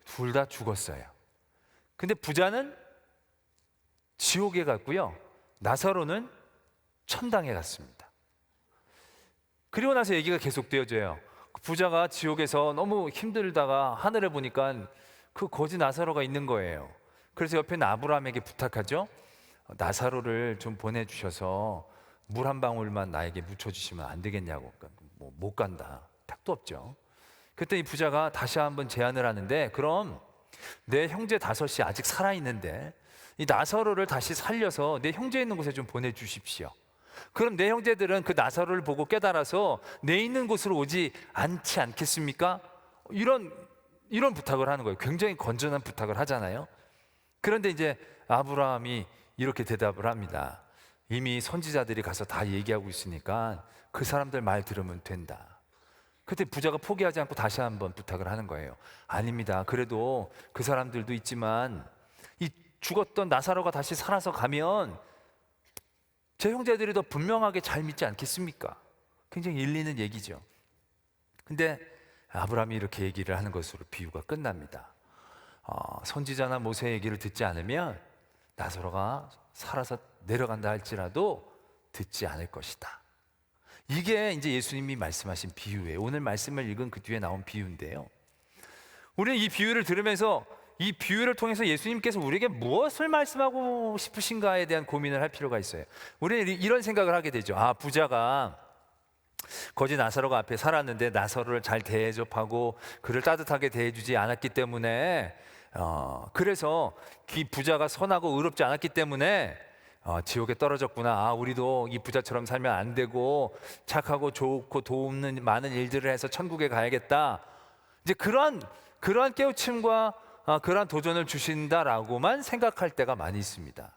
둘 다 죽었어요. 근데 부자는 지옥에 갔고요, 나사로는 천당에 갔습니다. 그리고 나서 얘기가 계속되어져요. 부자가 지옥에서 너무 힘들다가 하늘에 보니까 그 거지 나사로가 있는 거예요. 그래서 옆에 있는 아브라함에게 부탁하죠. 나사로를 좀 보내주셔서 물 한 방울만 나에게 묻혀주시면 안 되겠냐고. 그러니까 못 간다, 택도 없죠. 그때 이 부자가 다시 한번 제안을 하는데, 그럼 내 형제 5이 아직 살아있는데 이 나사로를 다시 살려서 내 형제 있는 곳에 좀 보내주십시오. 그럼 내 형제들은 그 나사로를 보고 깨달아서 내 있는 곳으로 오지 않지 않겠습니까? 이런 부탁을 하는 거예요. 굉장히 건전한 부탁을 하잖아요. 그런데 이제 아브라함이 이렇게 대답을 합니다. 이미 선지자들이 가서 다 얘기하고 있으니까 그 사람들 말 들으면 된다. 그때 부자가 포기하지 않고 다시 한번 부탁을 하는 거예요. 아닙니다. 그래도 그 사람들도 있지만 이 죽었던 나사로가 다시 살아서 가면 제 형제들이 더 분명하게 잘 믿지 않겠습니까? 굉장히 일리 있는 얘기죠. 근데 아브라함이 이렇게 얘기를 하는 것으로 비유가 끝납니다. 선지자나 모세 얘기를 듣지 않으면 나사로가 살아서 내려간다 할지라도 듣지 않을 것이다. 이게 이제 예수님이 말씀하신 비유예요. 오늘 말씀을 읽은 그 뒤에 나온 비유인데요, 우리는 이 비유를 들으면서 이 비유를 통해서 예수님께서 우리에게 무엇을 말씀하고 싶으신가에 대한 고민을 할 필요가 있어요. 우리는 이런 생각을 하게 되죠. 부자가 거지 나사로가 앞에 살았는데 나사로를 잘 대접하고 그를 따뜻하게 대해주지 않았기 때문에, 그래서 이 부자가 선하고 의롭지 않았기 때문에 지옥에 떨어졌구나. 우리도 이 부자처럼 살면 안 되고 착하고 좋고 도움는 많은 일들을 해서 천국에 가야겠다. 이제 그러한 깨우침과 그러한 도전을 주신다라고만 생각할 때가 많이 있습니다.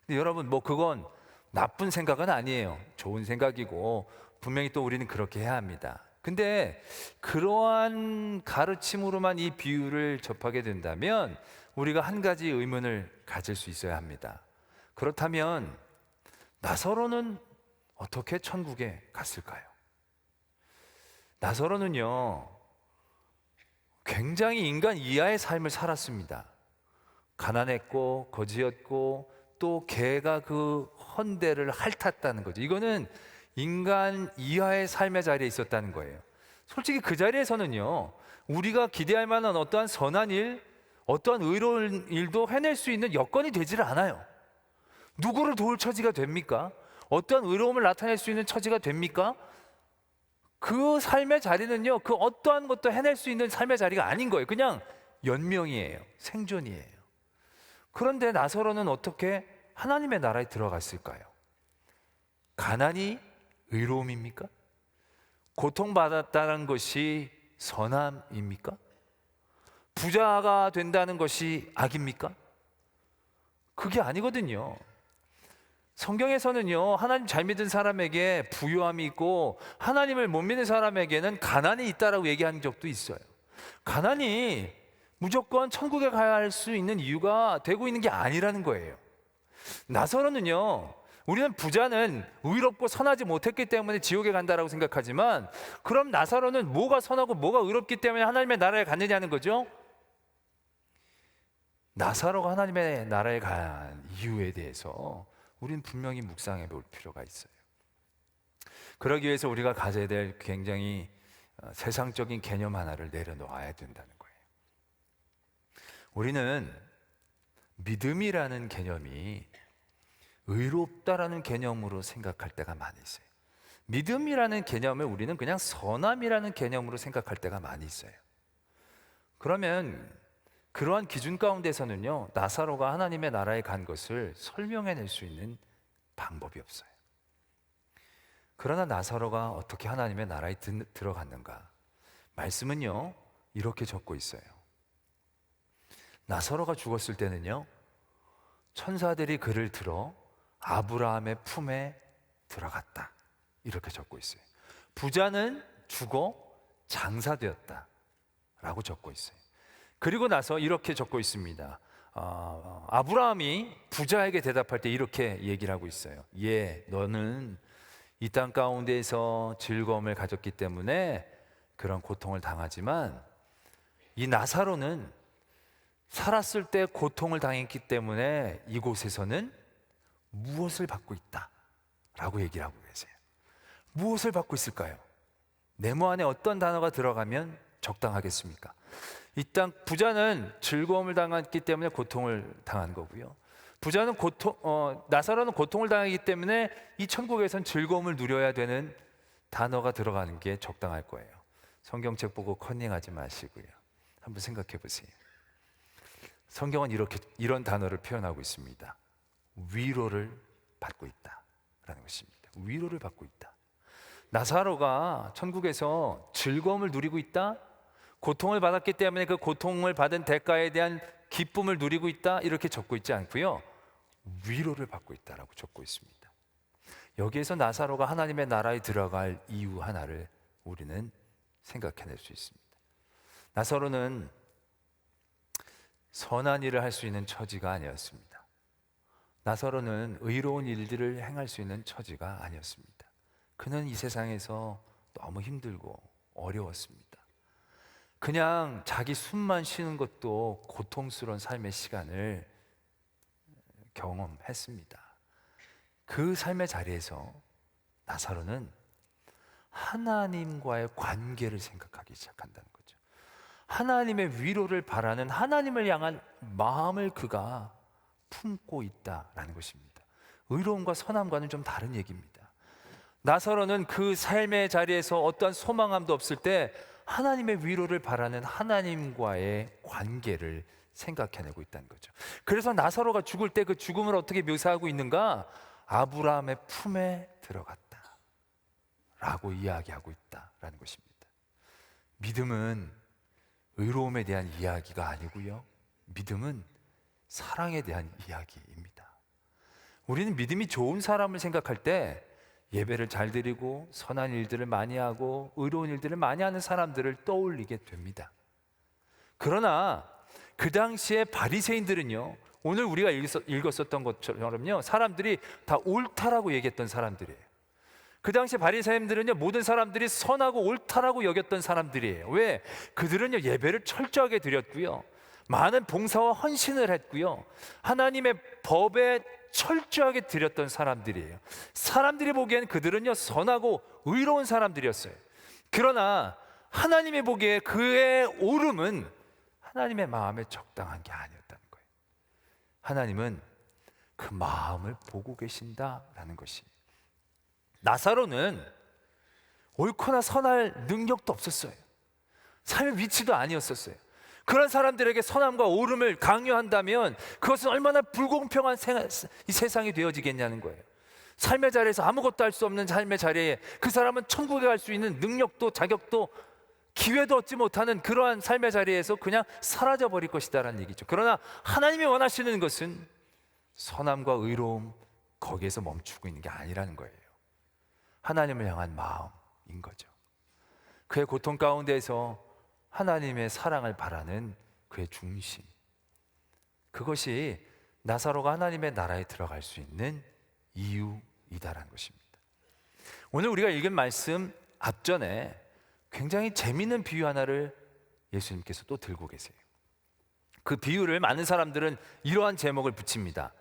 근데 여러분, 그건 나쁜 생각은 아니에요. 좋은 생각이고 분명히 또 우리는 그렇게 해야 합니다. 근데 그러한 가르침으로만 이 비유를 접하게 된다면 우리가 한 가지 의문을 가질 수 있어야 합니다. 그렇다면 나사로는 어떻게 천국에 갔을까요? 나사로는요, 굉장히 인간 이하의 삶을 살았습니다. 가난했고 거지였고 또 걔가 그 헌대를 핥았다는 거죠. 이거는 인간 이하의 삶의 자리에 있었다는 거예요. 솔직히 그 자리에서는요, 우리가 기대할 만한 어떠한 선한 일, 어떠한 의로운 일도 해낼 수 있는 여건이 되지를 않아요. 누구를 도울 처지가 됩니까? 어떠한 의로움을 나타낼 수 있는 처지가 됩니까? 그 삶의 자리는요, 그 어떠한 것도 해낼 수 있는 삶의 자리가 아닌 거예요. 그냥 연명이에요. 생존이에요. 그런데 나사로는 어떻게 하나님의 나라에 들어갔을까요? 가난이 의로움입니까? 고통받았다는 것이 선함입니까? 부자가 된다는 것이 악입니까? 그게 아니거든요. 성경에서는요, 하나님 잘 믿은 사람에게 부유함이 있고 하나님을 못 믿는 사람에게는 가난이 있다라고 얘기한 적도 있어요. 가난이 무조건 천국에 가야 할 수 있는 이유가 되고 있는 게 아니라는 거예요. 나사로는요, 우리는 부자는 의롭고 선하지 못했기 때문에 지옥에 간다라고 생각하지만, 그럼 나사로는 뭐가 선하고 뭐가 의롭기 때문에 하나님의 나라에 갔느냐는 거죠. 나사로가 하나님의 나라에 간 이유에 대해서 우리는 분명히 묵상해 볼 필요가 있어요. 그러기 위해서 우리가 가져야 될 굉장히 세상적인 개념 하나를 내려놓아야 된다는 거예요. 우리는 믿음이라는 개념이 의롭다라는 개념으로 생각할 때가 많이 있어요. 믿음이라는 개념을 우리는 그냥 선함이라는 개념으로 생각할 때가 많이 있어요. 그러면 그러한 기준 가운데서는요, 나사로가 하나님의 나라에 간 것을 설명해낼 수 있는 방법이 없어요. 그러나 나사로가 어떻게 하나님의 나라에 들어갔는가? 말씀은요, 이렇게 적고 있어요. 나사로가 죽었을 때는요, 천사들이 그를 들어 아브라함의 품에 들어갔다, 이렇게 적고 있어요. 부자는 죽어 장사되었다라고 적고 있어요. 그리고 나서 이렇게 적고 있습니다. 아브라함이 부자에게 대답할 때 이렇게 얘기를 하고 있어요. 예, 너는 이 땅 가운데에서 즐거움을 가졌기 때문에 그런 고통을 당하지만 이 나사로는 살았을 때 고통을 당했기 때문에 이곳에서는 무엇을 받고 있다 라고 얘기를 하고 계세요. 무엇을 받고 있을까요? 네모 안에 어떤 단어가 들어가면 적당하겠습니까? 이 땅 부자는 즐거움을 당했기 때문에 고통을 당한 거고요. 나사로는 고통을 당하기 때문에 이 천국에선 즐거움을 누려야 되는 단어가 들어가는 게 적당할 거예요. 성경책 보고 컨닝하지 마시고요. 한번 생각해 보세요. 성경은 이런 단어를 표현하고 있습니다. 위로를 받고 있다라는 것입니다. 위로를 받고 있다. 나사로가 천국에서 즐거움을 누리고 있다. 고통을 받았기 때문에 그 고통을 받은 대가에 대한 기쁨을 누리고 있다. 이렇게 적고 있지 않고요. 위로를 받고 있다라고 적고 있습니다. 여기에서 나사로가 하나님의 나라에 들어갈 이유 하나를 우리는 생각해낼 수 있습니다. 나사로는 선한 일을 할 수 있는 처지가 아니었습니다. 나사로는 의로운 일들을 행할 수 있는 처지가 아니었습니다. 그는 이 세상에서 너무 힘들고 어려웠습니다. 그냥 자기 숨만 쉬는 것도 고통스러운 삶의 시간을 경험했습니다. 그 삶의 자리에서 나사로는 하나님과의 관계를 생각하기 시작한다는 거죠. 하나님의 위로를 바라는 하나님을 향한 마음을 그가 품고 있다라는 것입니다. 의로움과 선함과는 좀 다른 얘기입니다. 나사로는 그 삶의 자리에서 어떠한 소망함도 없을 때 하나님의 위로를 바라는 하나님과의 관계를 생각해내고 있다는 거죠. 그래서 나사로가 죽을 때 그 죽음을 어떻게 묘사하고 있는가? 아브라함의 품에 들어갔다 라고 이야기하고 있다라는 것입니다. 믿음은 의로움에 대한 이야기가 아니고요, 믿음은 사랑에 대한 이야기입니다. 우리는 믿음이 좋은 사람을 생각할 때 예배를 잘 드리고 선한 일들을 많이 하고 의로운 일들을 많이 하는 사람들을 떠올리게 됩니다. 그러나 그 당시에 바리새인들은요, 오늘 우리가 읽었었던 것처럼요, 사람들이 다 옳다라고 얘기했던 사람들이에요. 그 당시 바리새인들은요, 모든 사람들이 선하고 옳다라고 여겼던 사람들이에요. 왜? 그들은요, 예배를 철저하게 드렸고요, 많은 봉사와 헌신을 했고요, 하나님의 법에 철저하게 드렸던 사람들이에요. 사람들이 보기엔 그들은요, 선하고 의로운 사람들이었어요. 그러나 하나님이 보기에 그의 옳음은 하나님의 마음에 적당한 게 아니었다는 거예요. 하나님은 그 마음을 보고 계신다라는 것이. 나사로는 옳거나 선할 능력도 없었어요. 삶의 위치도 아니었었어요. 그런 사람들에게 선함과 옳음을 강요한다면 그것은 얼마나 불공평한 이 세상이 되어지겠냐는 거예요. 삶의 자리에서 아무것도 할 수 없는 삶의 자리에 그 사람은 천국에 갈 수 있는 능력도 자격도 기회도 얻지 못하는 그러한 삶의 자리에서 그냥 사라져 버릴 것이다라는 얘기죠. 그러나 하나님이 원하시는 것은 선함과 의로움, 거기에서 멈추고 있는 게 아니라는 거예요. 하나님을 향한 마음인 거죠. 그의 고통 가운데에서 하나님의 사랑을 바라는 그의 중심, 그것이 나사로가 하나님의 나라에 들어갈 수 있는 이유이다라는 것입니다. 오늘 우리가 읽은 말씀 앞전에 굉장히 재미있는 비유 하나를 예수님께서 또 들고 계세요. 그 비유를 많은 사람들은 이러한 제목을 붙입니다.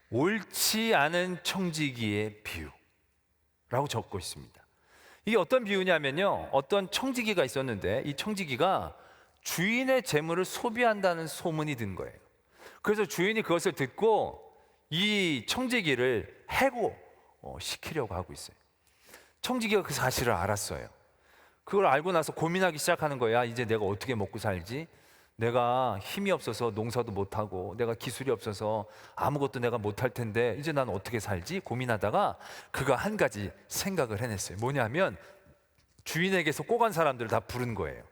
옳지 않은 청지기의 비유라고 적고 있습니다. 이게 어떤 비유냐면요, 어떤 청지기가 있었는데 이 청지기가 주인의 재물을 소비한다는 소문이 든 거예요. 그래서 주인이 그것을 듣고 이 청지기를 해고시키려고 하고 있어요. 청지기가 그 사실을 알았어요. 그걸 알고 나서 고민하기 시작하는 거야. 이제 내가 어떻게 먹고 살지? 내가 힘이 없어서 농사도 못하고 내가 기술이 없어서 아무것도 내가 못할 텐데 이제 난 어떻게 살지? 고민하다가 그가 한 가지 생각을 해냈어요. 뭐냐면 주인에게서 꼬간 사람들을 다 부른 거예요.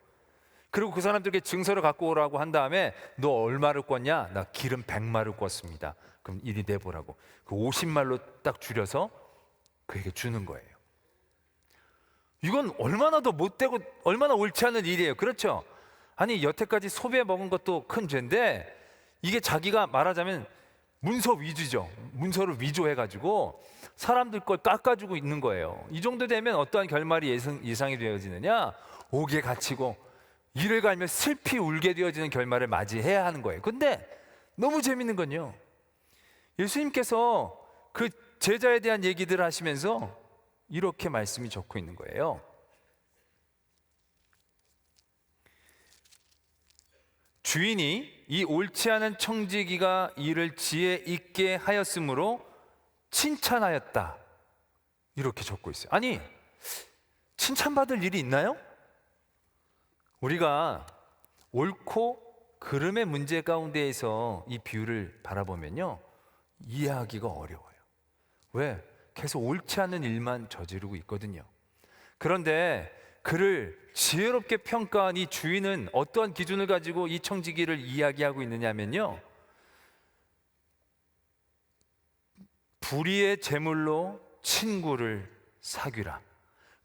그리고 그 사람들에게 증서를 갖고 오라고 한 다음에 너 얼마를 꿨냐? 나 기름 100마를 꿨습니다. 그럼 이리 내보라고. 그 50말로 딱 줄여서 그에게 주는 거예요. 이건 얼마나 더 못되고 얼마나 옳지 않은 일이에요. 그렇죠? 아니 여태까지 소비해 먹은 것도 큰 죄인데 이게 자기가 말하자면 문서 위주죠. 문서를 위조해가지고 사람들 걸 깎아주고 있는 거예요. 이 정도 되면 어떠한 결말이 예상이 되어지느냐? 옥에 갇히고 이를 갈며 슬피 울게 되어지는 결말을 맞이해야 하는 거예요. 근데 너무 재밌는 건요, 예수님께서 그 제자에 대한 얘기들을 하시면서 이렇게 말씀이 적혀 있는 거예요. 주인이 이 옳지 않은 청지기가 이를 지혜 있게 하였으므로 칭찬하였다, 이렇게 적고 있어요. 아니, 칭찬받을 일이 있나요? 우리가 옳고 그름의 문제 가운데에서 이 비유를 바라보면요, 이해하기가 어려워요. 왜? 계속 옳지 않은 일만 저지르고 있거든요. 그런데 그를 지혜롭게 평가한 이 주인은 어떠한 기준을 가지고 이 청지기를 이야기하고 있느냐면요, 불의의 재물로 친구를 사귀라.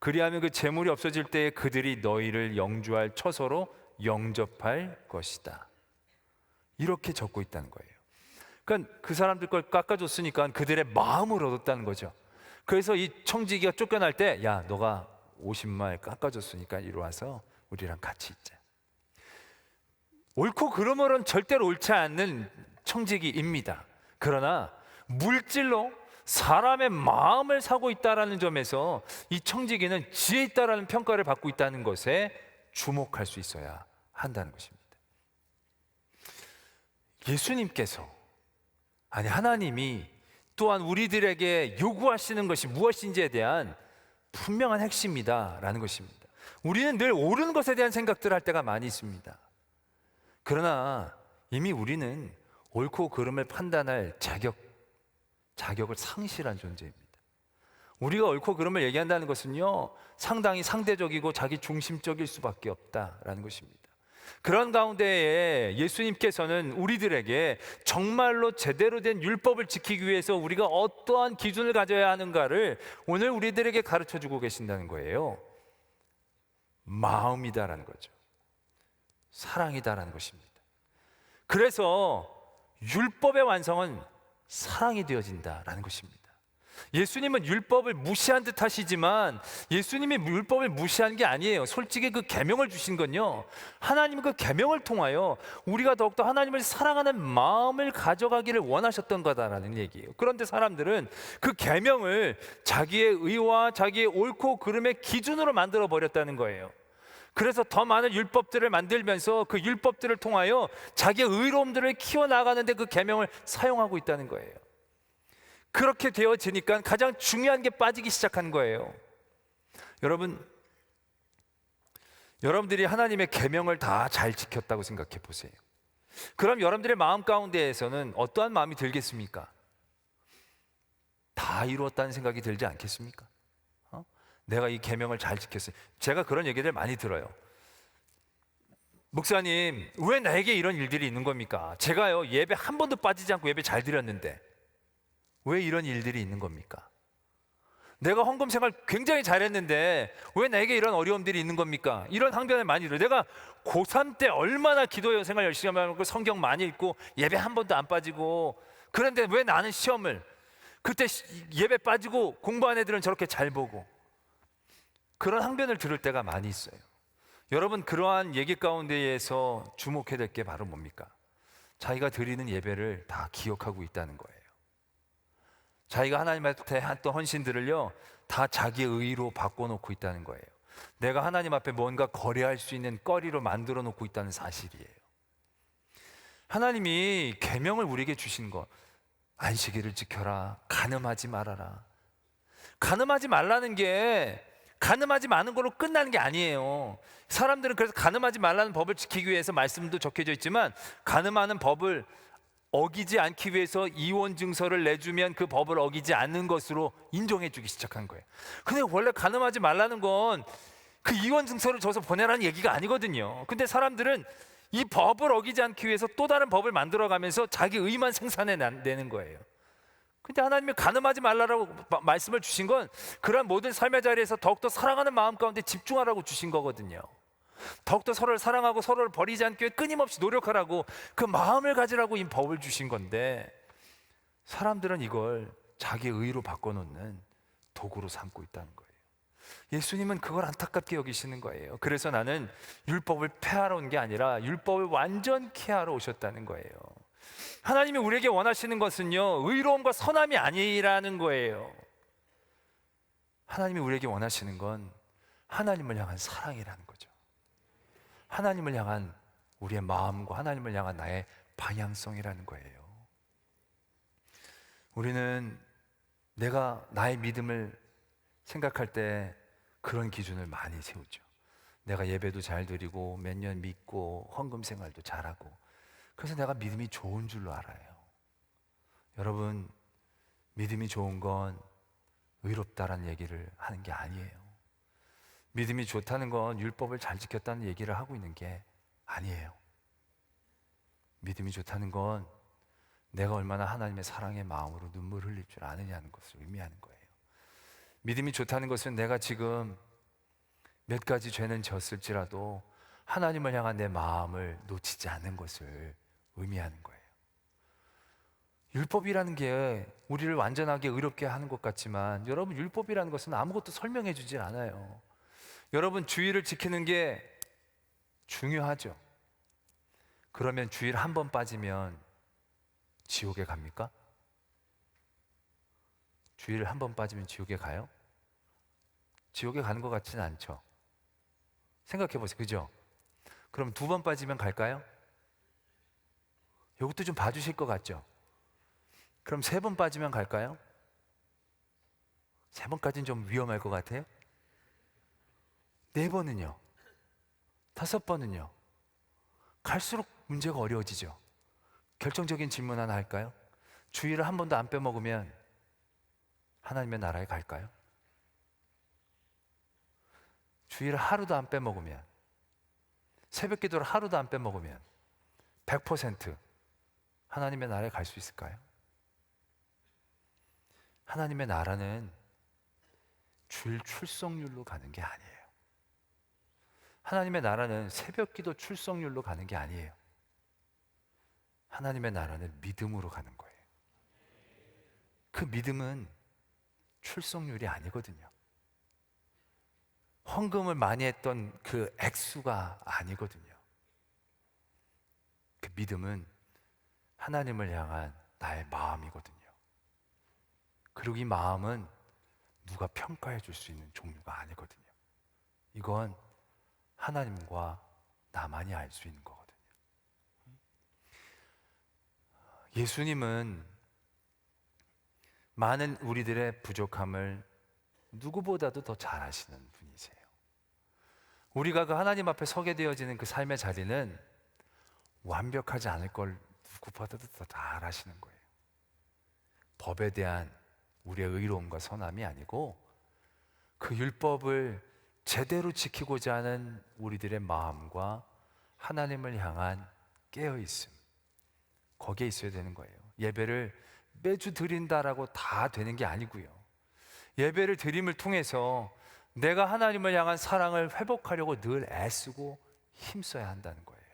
그리하면 그 재물이 없어질 때에 그들이 너희를 영주할 처소로 영접할 것이다. 이렇게 적고 있다는 거예요. 그러니까 그 사람들 걸 깎아줬으니까 그들의 마음을 얻었다는 거죠. 그래서 이 청지기가 쫓겨날 때, 야, 너가 50마일 깎아줬으니까 이리 와서 우리랑 같이 있자. 옳고 그름으로는 절대로 옳지 않는 청지기입니다. 그러나 물질로 사람의 마음을 사고 있다는 점에서 이 청지기는 지혜 있다라는 평가를 받고 있다는 것에 주목할 수 있어야 한다는 것입니다. 예수님께서, 아니 하나님이 또한 우리들에게 요구하시는 것이 무엇인지에 대한 분명한 핵심이다라는 것입니다. 우리는 늘 옳은 것에 대한 생각들을 할 때가 많이 있습니다. 그러나 이미 우리는 옳고 그름을 판단할 자격을 상실한 존재입니다. 우리가 옳고 그름을 얘기한다는 것은요, 상당히 상대적이고 자기 중심적일 수밖에 없다라는 것입니다. 그런 가운데에 예수님께서는 우리들에게 정말로 제대로 된 율법을 지키기 위해서 우리가 어떠한 기준을 가져야 하는가를 오늘 우리들에게 가르쳐 주고 계신다는 거예요. 마음이다라는 거죠. 사랑이다라는 것입니다. 그래서 율법의 완성은 사랑이 되어진다라는 것입니다. 예수님은 율법을 무시한 듯 하시지만 예수님이 율법을 무시한 게 아니에요. 솔직히 그 계명을 주신 건요, 하나님은 그 계명을 통하여 우리가 더욱더 하나님을 사랑하는 마음을 가져가기를 원하셨던 거다라는 얘기예요. 그런데 사람들은 그 계명을 자기의 의와 자기의 옳고 그름의 기준으로 만들어 버렸다는 거예요. 그래서 더 많은 율법들을 만들면서 그 율법들을 통하여 자기의 의로움들을 키워나가는데 그 계명을 사용하고 있다는 거예요. 그렇게 되어지니까 가장 중요한 게 빠지기 시작한 거예요. 여러분들이 하나님의 계명을 다 잘 지켰다고 생각해 보세요. 그럼 여러분들의 마음 가운데에서는 어떠한 마음이 들겠습니까? 다 이루었다는 생각이 들지 않겠습니까? 내가 이 계명을 잘 지켰어요. 제가 그런 얘기들 많이 들어요. 목사님, 왜 나에게 이런 일들이 있는 겁니까? 제가요, 예배 한 번도 빠지지 않고 예배 잘 드렸는데 왜 이런 일들이 있는 겁니까? 내가 헌금 생활 굉장히 잘했는데 왜 나에게 이런 어려움들이 있는 겁니까? 이런 항변을 많이 들어요. 내가 고3 때 얼마나 기도 생활 열심히 하고 성경 많이 읽고 예배 한 번도 안 빠지고, 그런데 왜 나는 시험을, 그때 예배 빠지고 공부한 애들은 저렇게 잘 보고, 그런 항변을 들을 때가 많이 있어요. 여러분, 그러한 얘기 가운데에서 주목해야 될 게 바로 뭡니까? 자기가 드리는 예배를 다 기억하고 있다는 거예요. 자기가 하나님한테 했던 헌신들을요, 다 자기의 의로 바꿔놓고 있다는 거예요. 내가 하나님 앞에 뭔가 거래할 수 있는 거리로 만들어 놓고 있다는 사실이에요. 하나님이 계명을 우리에게 주신 것, 안식일을 지켜라, 간음하지 말아라. 간음하지 말라는 게 간음하지 마는 걸로 끝나는 게 아니에요. 사람들은 그래서 간음하지 말라는 법을 지키기 위해서 말씀도 적혀져 있지만, 간음하는 법을 어기지 않기 위해서 이혼 증서를 내주면 그 법을 어기지 않는 것으로 인정해 주기 시작한 거예요. 근데 원래 간음하지 말라는 건 그 이혼 증서를 줘서 보내라는 얘기가 아니거든요. 근데 사람들은 이 법을 어기지 않기 위해서 또 다른 법을 만들어 가면서 자기 의만 생산해 내는 거예요. 근데 하나님이 가늠하지 말라라고 말씀을 주신 건 그런 모든 삶의 자리에서 더욱더 사랑하는 마음 가운데 집중하라고 주신 거거든요. 더욱더 서로를 사랑하고 서로를 버리지 않기 위해 끊임없이 노력하라고, 그 마음을 가지라고 이 법을 주신 건데, 사람들은 이걸 자기 의로 바꿔놓는 도구로 삼고 있다는 거예요. 예수님은 그걸 안타깝게 여기시는 거예요. 그래서 나는 율법을 폐하러 온 게 아니라 율법을 완전케 하러 오셨다는 거예요. 하나님이 우리에게 원하시는 것은요, 의로움과 선함이 아니라는 거예요. 하나님이 우리에게 원하시는 건 하나님을 향한 사랑이라는 거죠. 하나님을 향한 우리의 마음과 하나님을 향한 나의 방향성이라는 거예요. 우리는 내가 나의 믿음을 생각할 때 그런 기준을 많이 세우죠. 내가 예배도 잘 드리고 몇 년 믿고 헌금 생활도 잘하고, 그래서 내가 믿음이 좋은 줄로 알아요. 여러분, 믿음이 좋은 건 의롭다라는 얘기를 하는 게 아니에요. 믿음이 좋다는 건 율법을 잘 지켰다는 얘기를 하고 있는 게 아니에요. 믿음이 좋다는 건 내가 얼마나 하나님의 사랑의 마음으로 눈물을 흘릴 줄 아느냐는 것을 의미하는 거예요. 믿음이 좋다는 것은 내가 지금 몇 가지 죄는 졌을지라도 하나님을 향한 내 마음을 놓치지 않는 것을 의미하는 거예요. 율법이라는 게 우리를 완전하게 의롭게 하는 것 같지만, 여러분, 율법이라는 것은 아무것도 설명해 주질 않아요. 여러분, 주일을 지키는 게 중요하죠. 그러면 주일 한 번 빠지면 지옥에 갑니까? 주일 한 번 빠지면 지옥에 가요? 지옥에 가는 것 같지는 않죠. 생각해 보세요. 그죠? 그럼 두 번 빠지면 갈까요? 이것도 좀 봐주실 것 같죠? 그럼 세 번 빠지면 갈까요? 세 번까지는 좀 위험할 것 같아요? 네 번은요? 다섯 번은요? 갈수록 문제가 어려워지죠. 결정적인 질문 하나 할까요? 주일을 한 번도 안 빼먹으면 하나님의 나라에 갈까요? 주일을 하루도 안 빼먹으면, 새벽 기도를 하루도 안 빼먹으면 100% 하나님의 나라에 갈 수 있을까요? 하나님의 나라는 주일 출석률로 가는 게 아니에요. 하나님의 나라는 새벽 기도 출석률로 가는 게 아니에요. 하나님의 나라는 믿음으로 가는 거예요. 그 믿음은 출석률이 아니거든요. 헌금을 많이 했던 그 액수가 아니거든요. 그 믿음은 하나님을 향한 나의 마음이거든요. 그리고 이 마음은 누가 평가해 줄 수 있는 종류가 아니거든요. 이건 하나님과 나만이 알 수 있는 거거든요. 예수님은 많은 우리들의 부족함을 누구보다도 더 잘 아시는 분이세요. 우리가 그 하나님 앞에 서게 되어지는 그 삶의 자리는 완벽하지 않을 걸 누구보다도 더 잘 아시는 거예요. 법에 대한 우리의 의로움과 선함이 아니고 그 율법을 제대로 지키고자 하는 우리들의 마음과 하나님을 향한 깨어있음, 거기에 있어야 되는 거예요. 예배를 매주 드린다라고 다 되는 게 아니고요. 예배를 드림을 통해서 내가 하나님을 향한 사랑을 회복하려고 늘 애쓰고 힘써야 한다는 거예요.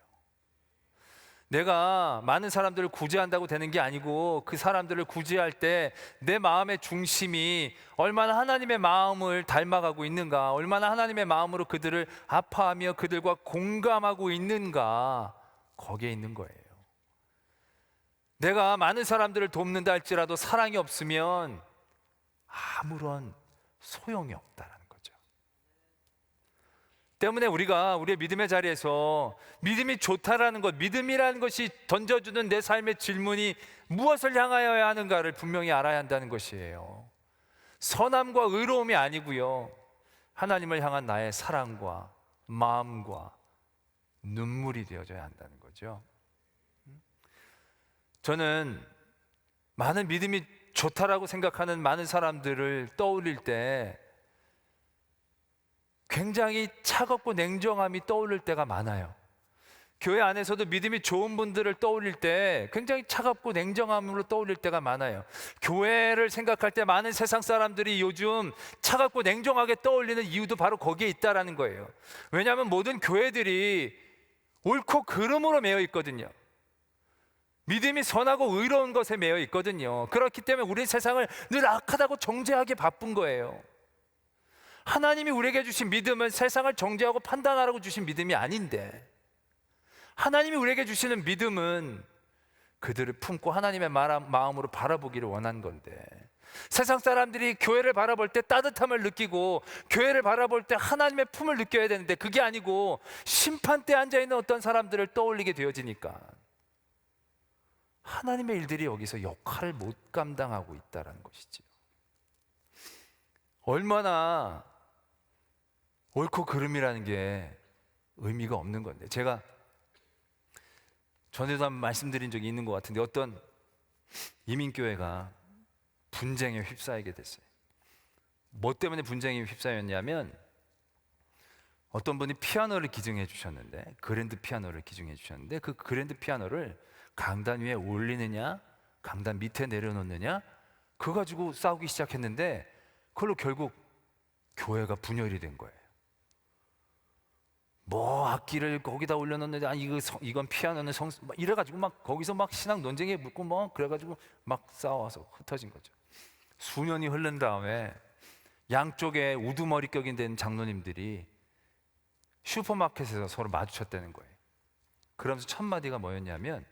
내가 많은 사람들을 구제한다고 되는 게 아니고, 그 사람들을 구제할 때 내 마음의 중심이 얼마나 하나님의 마음을 닮아가고 있는가, 얼마나 하나님의 마음으로 그들을 아파하며 그들과 공감하고 있는가, 거기에 있는 거예요. 내가 많은 사람들을 돕는다 할지라도 사랑이 없으면 아무런 소용이 없다라는 거죠. 때문에 우리가 우리의 믿음의 자리에서 믿음이 좋다라는 것, 믿음이라는 것이 던져주는 내 삶의 질문이 무엇을 향하여야 하는가를 분명히 알아야 한다는 것이에요. 선함과 의로움이 아니고요, 하나님을 향한 나의 사랑과 마음과 눈물이 되어져야 한다는 거죠. 저는 많은 믿음이 좋다라고 생각하는 많은 사람들을 떠올릴 때 굉장히 차갑고 냉정함이 떠오를 때가 많아요. 교회 안에서도 믿음이 좋은 분들을 떠올릴 때 굉장히 차갑고 냉정함으로 떠올릴 때가 많아요. 교회를 생각할 때 많은 세상 사람들이 요즘 차갑고 냉정하게 떠올리는 이유도 바로 거기에 있다라는 거예요. 왜냐하면 모든 교회들이 옳고 그름으로 매여 있거든요. 믿음이 선하고 의로운 것에 매여 있거든요. 그렇기 때문에 우리 세상을 늘 악하다고 정죄하기 바쁜 거예요. 하나님이 우리에게 주신 믿음은 세상을 정죄하고 판단하라고 주신 믿음이 아닌데, 하나님이 우리에게 주시는 믿음은 그들을 품고 하나님의 마음으로 바라보기를 원한 건데, 세상 사람들이 교회를 바라볼 때 따뜻함을 느끼고 교회를 바라볼 때 하나님의 품을 느껴야 되는데 그게 아니고 심판대에 앉아있는 어떤 사람들을 떠올리게 되어지니까 하나님의 일들이 여기서 역할을 못 감당하고 있다는 것이죠. 얼마나 옳고 그름이라는 게 의미가 없는 건데, 제가 전에도 한번 말씀드린 적이 있는 것 같은데 어떤 이민교회가 분쟁에 휩싸이게 됐어요. 뭐 때문에 분쟁에 휩싸였냐면 어떤 분이 피아노를 기증해 주셨는데, 그랜드 피아노를 기증해 주셨는데 그 그랜드 피아노를 강단 위에 올리느냐 강단 밑에 내려놓느냐 그거 가지고 싸우기 시작했는데 그걸로 결국 교회가 분열이 된 거예요. 뭐 악기를 거기다 올려놓는데 아니 이건 피아노는 이래가지고 막 거기서 막 신앙 논쟁에 묻고 뭐 그래가지고 막 싸워서 흩어진 거죠. 수년이 흐른 다음에 양쪽에 우두머리격이 된 장로님들이 슈퍼마켓에서 서로 마주쳤다는 거예요. 그러면서 첫 마디가 뭐였냐면,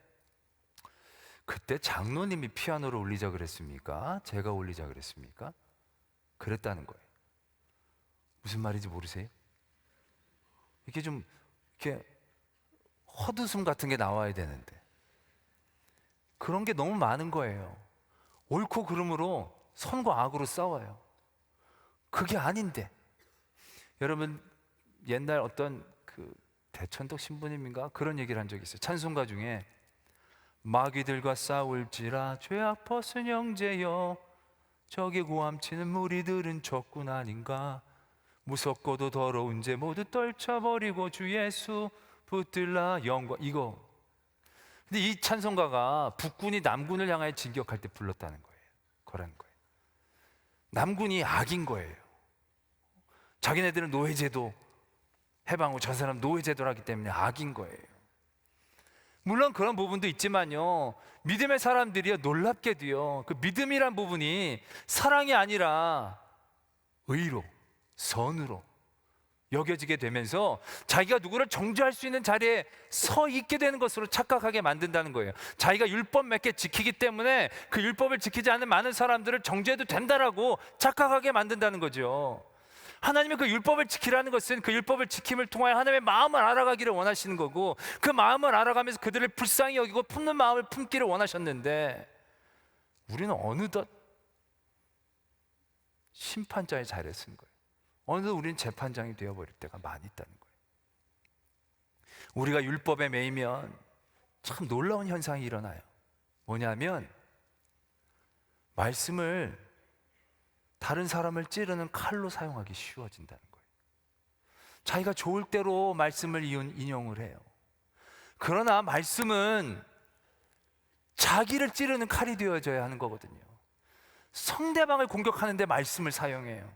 그때 장로님이 피아노를 올리자 그랬습니까? 제가 올리자 그랬습니까? 그랬다는 거예요. 무슨 말인지 모르세요? 이렇게 좀 이렇게 헛웃음 같은 게 나와야 되는데 그런 게 너무 많은 거예요. 옳고 그름으로 선과 악으로 싸워요. 그게 아닌데. 여러분, 옛날 어떤 그 대천덕 신부님인가 그런 얘기를 한 적이 있어요. 찬송가 중에 마귀들과 싸울지라 죄악 벗은 형제여 저기 고함치는 무리들은 적군 아닌가 무섭고도 더러운 죄 모두 떨쳐버리고 주 예수 붙들라 영광. 이거 근데 이 찬송가가 북군이 남군을 향하여 진격할 때 불렀다는 거예요. 거라는 거예요. 남군이 악인 거예요. 자기네들은 노예제도 해방하고 저 사람 노예제도를 하기 때문에 악인 거예요. 물론 그런 부분도 있지만요, 믿음의 사람들이요 놀랍게도요 그 믿음이란 부분이 사랑이 아니라 의로 선으로 여겨지게 되면서 자기가 누구를 정죄할 수 있는 자리에 서 있게 되는 것으로 착각하게 만든다는 거예요. 자기가 율법 몇 개 지키기 때문에 그 율법을 지키지 않는 많은 사람들을 정죄해도 된다라고 착각하게 만든다는 거죠. 하나님이 그 율법을 지키라는 것은 그 율법을 지킴을 통하여 하나님의 마음을 알아가기를 원하시는 거고, 그 마음을 알아가면서 그들을 불쌍히 여기고 품는 마음을 품기를 원하셨는데 우리는 어느덧 심판자의 자리에 쓴 거예요. 어느덧 우리는 재판장이 되어버릴 때가 많이 있다는 거예요. 우리가 율법에 매이면 참 놀라운 현상이 일어나요. 뭐냐면 말씀을 다른 사람을 찌르는 칼로 사용하기 쉬워진다는 거예요. 자기가 좋을 대로 말씀을 인용을 해요. 그러나 말씀은 자기를 찌르는 칼이 되어져야 하는 거거든요. 상대방을 공격하는데 말씀을 사용해요.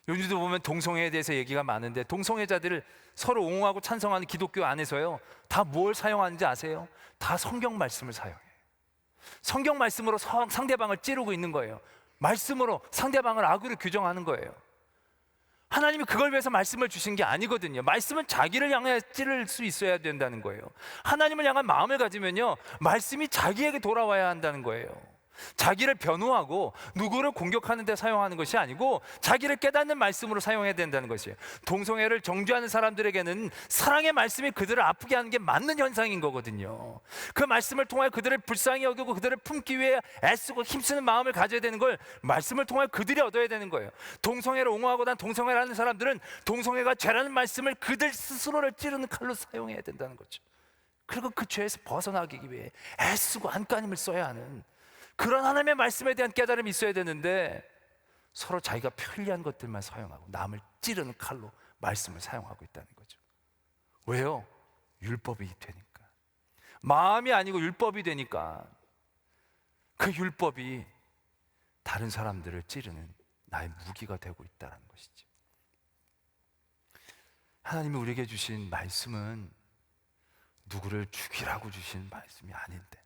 요즘도 보면 동성애에 대해서 얘기가 많은데 동성애자들을 서로 옹호하고 찬성하는 기독교 안에서요 다 뭘 사용하는지 아세요? 다 성경 말씀을 사용해요. 성경 말씀으로 상대방을 찌르고 있는 거예요. 말씀으로 상대방을 악으로 규정하는 거예요. 하나님이 그걸 위해서 말씀을 주신 게 아니거든요. 말씀은 자기를 향해 찌를 수 있어야 된다는 거예요. 하나님을 향한 마음을 가지면요 말씀이 자기에게 돌아와야 한다는 거예요. 자기를 변호하고 누구를 공격하는 데 사용하는 것이 아니고 자기를 깨닫는 말씀으로 사용해야 된다는 것이에요. 동성애를 정죄하는 사람들에게는 사랑의 말씀이 그들을 아프게 하는 게 맞는 현상인 거거든요. 그 말씀을 통하여 그들을 불쌍히 여기고 그들을 품기 위해 애쓰고 힘쓰는 마음을 가져야 되는 걸 말씀을 통하여 그들이 얻어야 되는 거예요. 동성애를 옹호하고 난 동성애를 하는 사람들은 동성애가 죄라는 말씀을 그들 스스로를 찌르는 칼로 사용해야 된다는 거죠. 그리고 그 죄에서 벗어나기 위해 애쓰고 안간힘을 써야 하는 그런 하나님의 말씀에 대한 깨달음이 있어야 되는데 서로 자기가 편리한 것들만 사용하고 남을 찌르는 칼로 말씀을 사용하고 있다는 거죠. 왜요? 율법이 되니까, 마음이 아니고 율법이 되니까 그 율법이 다른 사람들을 찌르는 나의 무기가 되고 있다는 것이지. 하나님이 우리에게 주신 말씀은 누구를 죽이라고 주신 말씀이 아닌데,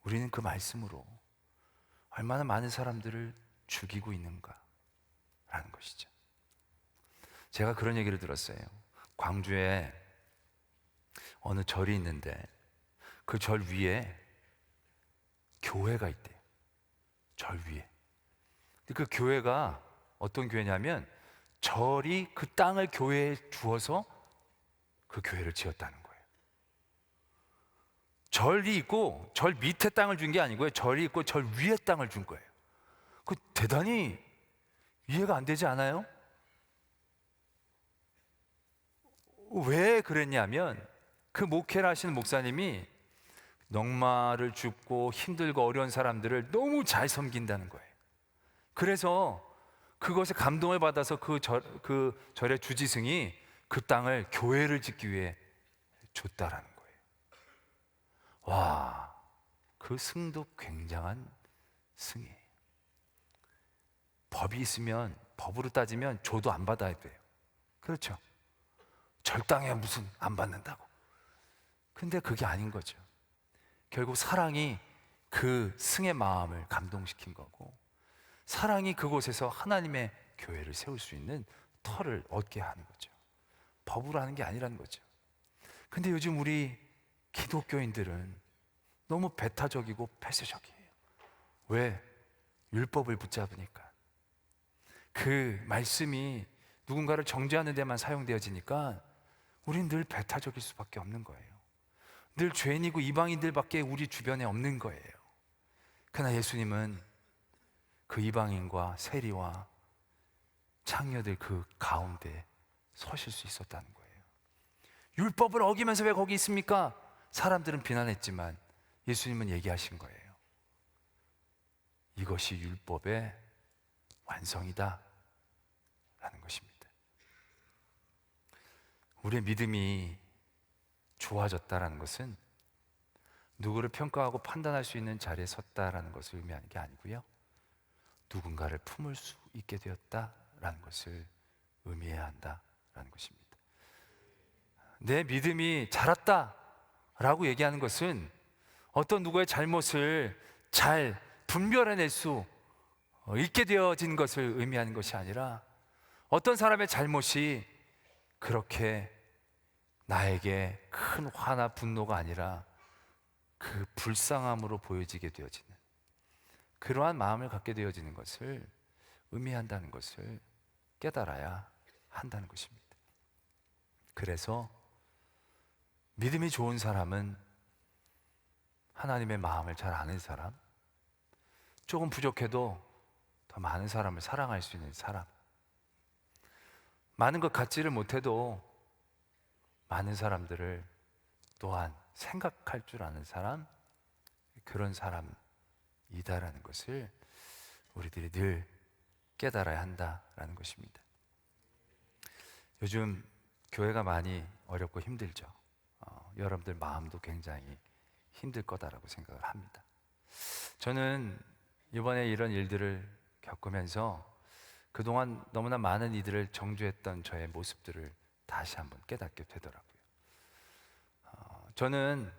우리는 그 말씀으로 얼마나 많은 사람들을 죽이고 있는가라는 것이죠. 제가 그런 얘기를 들었어요. 광주에 어느 절이 있는데 그 절 위에 교회가 있대요. 절 위에. 근데 그 교회가 어떤 교회냐면, 절이 그 땅을 교회에 주어서 그 교회를 지었다는 거예요. 절이 있고 절 밑에 땅을 준 게 아니고요, 절이 있고 절 위에 땅을 준 거예요. 그 대단히 이해가 안 되지 않아요? 왜 그랬냐면, 그 목회를 하시는 목사님이 넉마를 줍고 힘들고 어려운 사람들을 너무 잘 섬긴다는 거예요. 그래서 그것에 감동을 받아서 그 절의 주지승이 그 땅을 교회를 짓기 위해 줬다라는 거예요. 와, 그 승도 굉장한 승이에요. 법이 있으면, 법으로 따지면 줘도 안 받아야 돼요. 그렇죠? 절당해 무슨 안 받는다고. 근데 그게 아닌 거죠. 결국 사랑이 그 승의 마음을 감동시킨 거고, 사랑이 그곳에서 하나님의 교회를 세울 수 있는 터를 얻게 하는 거죠. 법으로 하는 게 아니라는 거죠. 근데 요즘 우리 기독교인들은 너무 배타적이고 폐쇄적이에요. 왜? 율법을 붙잡으니까. 그 말씀이 누군가를 정죄하는 데만 사용되어지니까 우린 늘 배타적일 수밖에 없는 거예요. 늘 죄인이고 이방인들밖에 우리 주변에 없는 거예요. 그러나 예수님은 그 이방인과 세리와 창녀들 그 가운데 서실 수 있었다는 거예요. 율법을 어기면서 왜 거기 있습니까? 사람들은 비난했지만 예수님은 얘기하신 거예요. 이것이 율법의 완성이다 라는 것입니다. 우리의 믿음이 좋아졌다라는 것은 누구를 평가하고 판단할 수 있는 자리에 섰다라는 것을 의미하는 게 아니고요, 누군가를 품을 수 있게 되었다라는 것을 의미해야 한다라는 것입니다. 내 믿음이 자랐다라고 얘기하는 것은 어떤 누구의 잘못을 잘 분별해낼 수 있게 되어진 것을 의미하는 것이 아니라, 어떤 사람의 잘못이 그렇게 나에게 큰 화나 분노가 아니라 그 불쌍함으로 보여지게 되어지는, 그러한 마음을 갖게 되어지는 것을 의미한다는 것을 깨달아야 한다는 것입니다. 그래서 믿음이 좋은 사람은 하나님의 마음을 잘 아는 사람, 조금 부족해도 더 많은 사람을 사랑할 수 있는 사람, 많은 것 갖지를 못해도 많은 사람들을 또한 생각할 줄 아는 사람, 그런 사람이다라는 것을 우리들이 늘 깨달아야 한다라는 것입니다. 요즘 교회가 많이 어렵고 힘들죠. 여러분들 마음도 굉장히 힘들 거다라고 생각을 합니다. 저는 이번에 이런 일들을 겪으면서 그동안 너무나 많은 이들을 정죄했던 저의 모습들을 다시 한번 깨닫게 되더라고요. 저는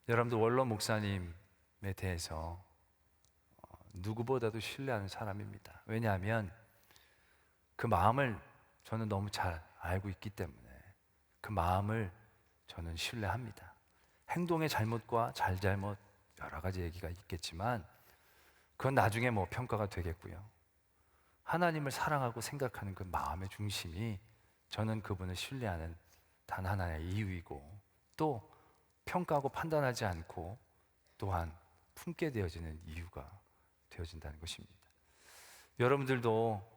여러분들 원로 목사님에 대해서 누구보다도 신뢰하는 사람입니다. 왜냐하면 그 마음을 저는 너무 잘 알고 있기 때문에 그 마음을 저는 신뢰합니다. 행동의 잘못과 잘잘못 여러 가지 얘기가 있겠지만 그건 나중에 뭐 평가가 되겠고요. 하나님을 사랑하고 생각하는 그 마음의 중심이 저는 그분을 신뢰하는 단 하나의 이유이고, 또 평가하고 판단하지 않고 또한 품게 되어지는 이유가 되어진다는 것입니다. 여러분들도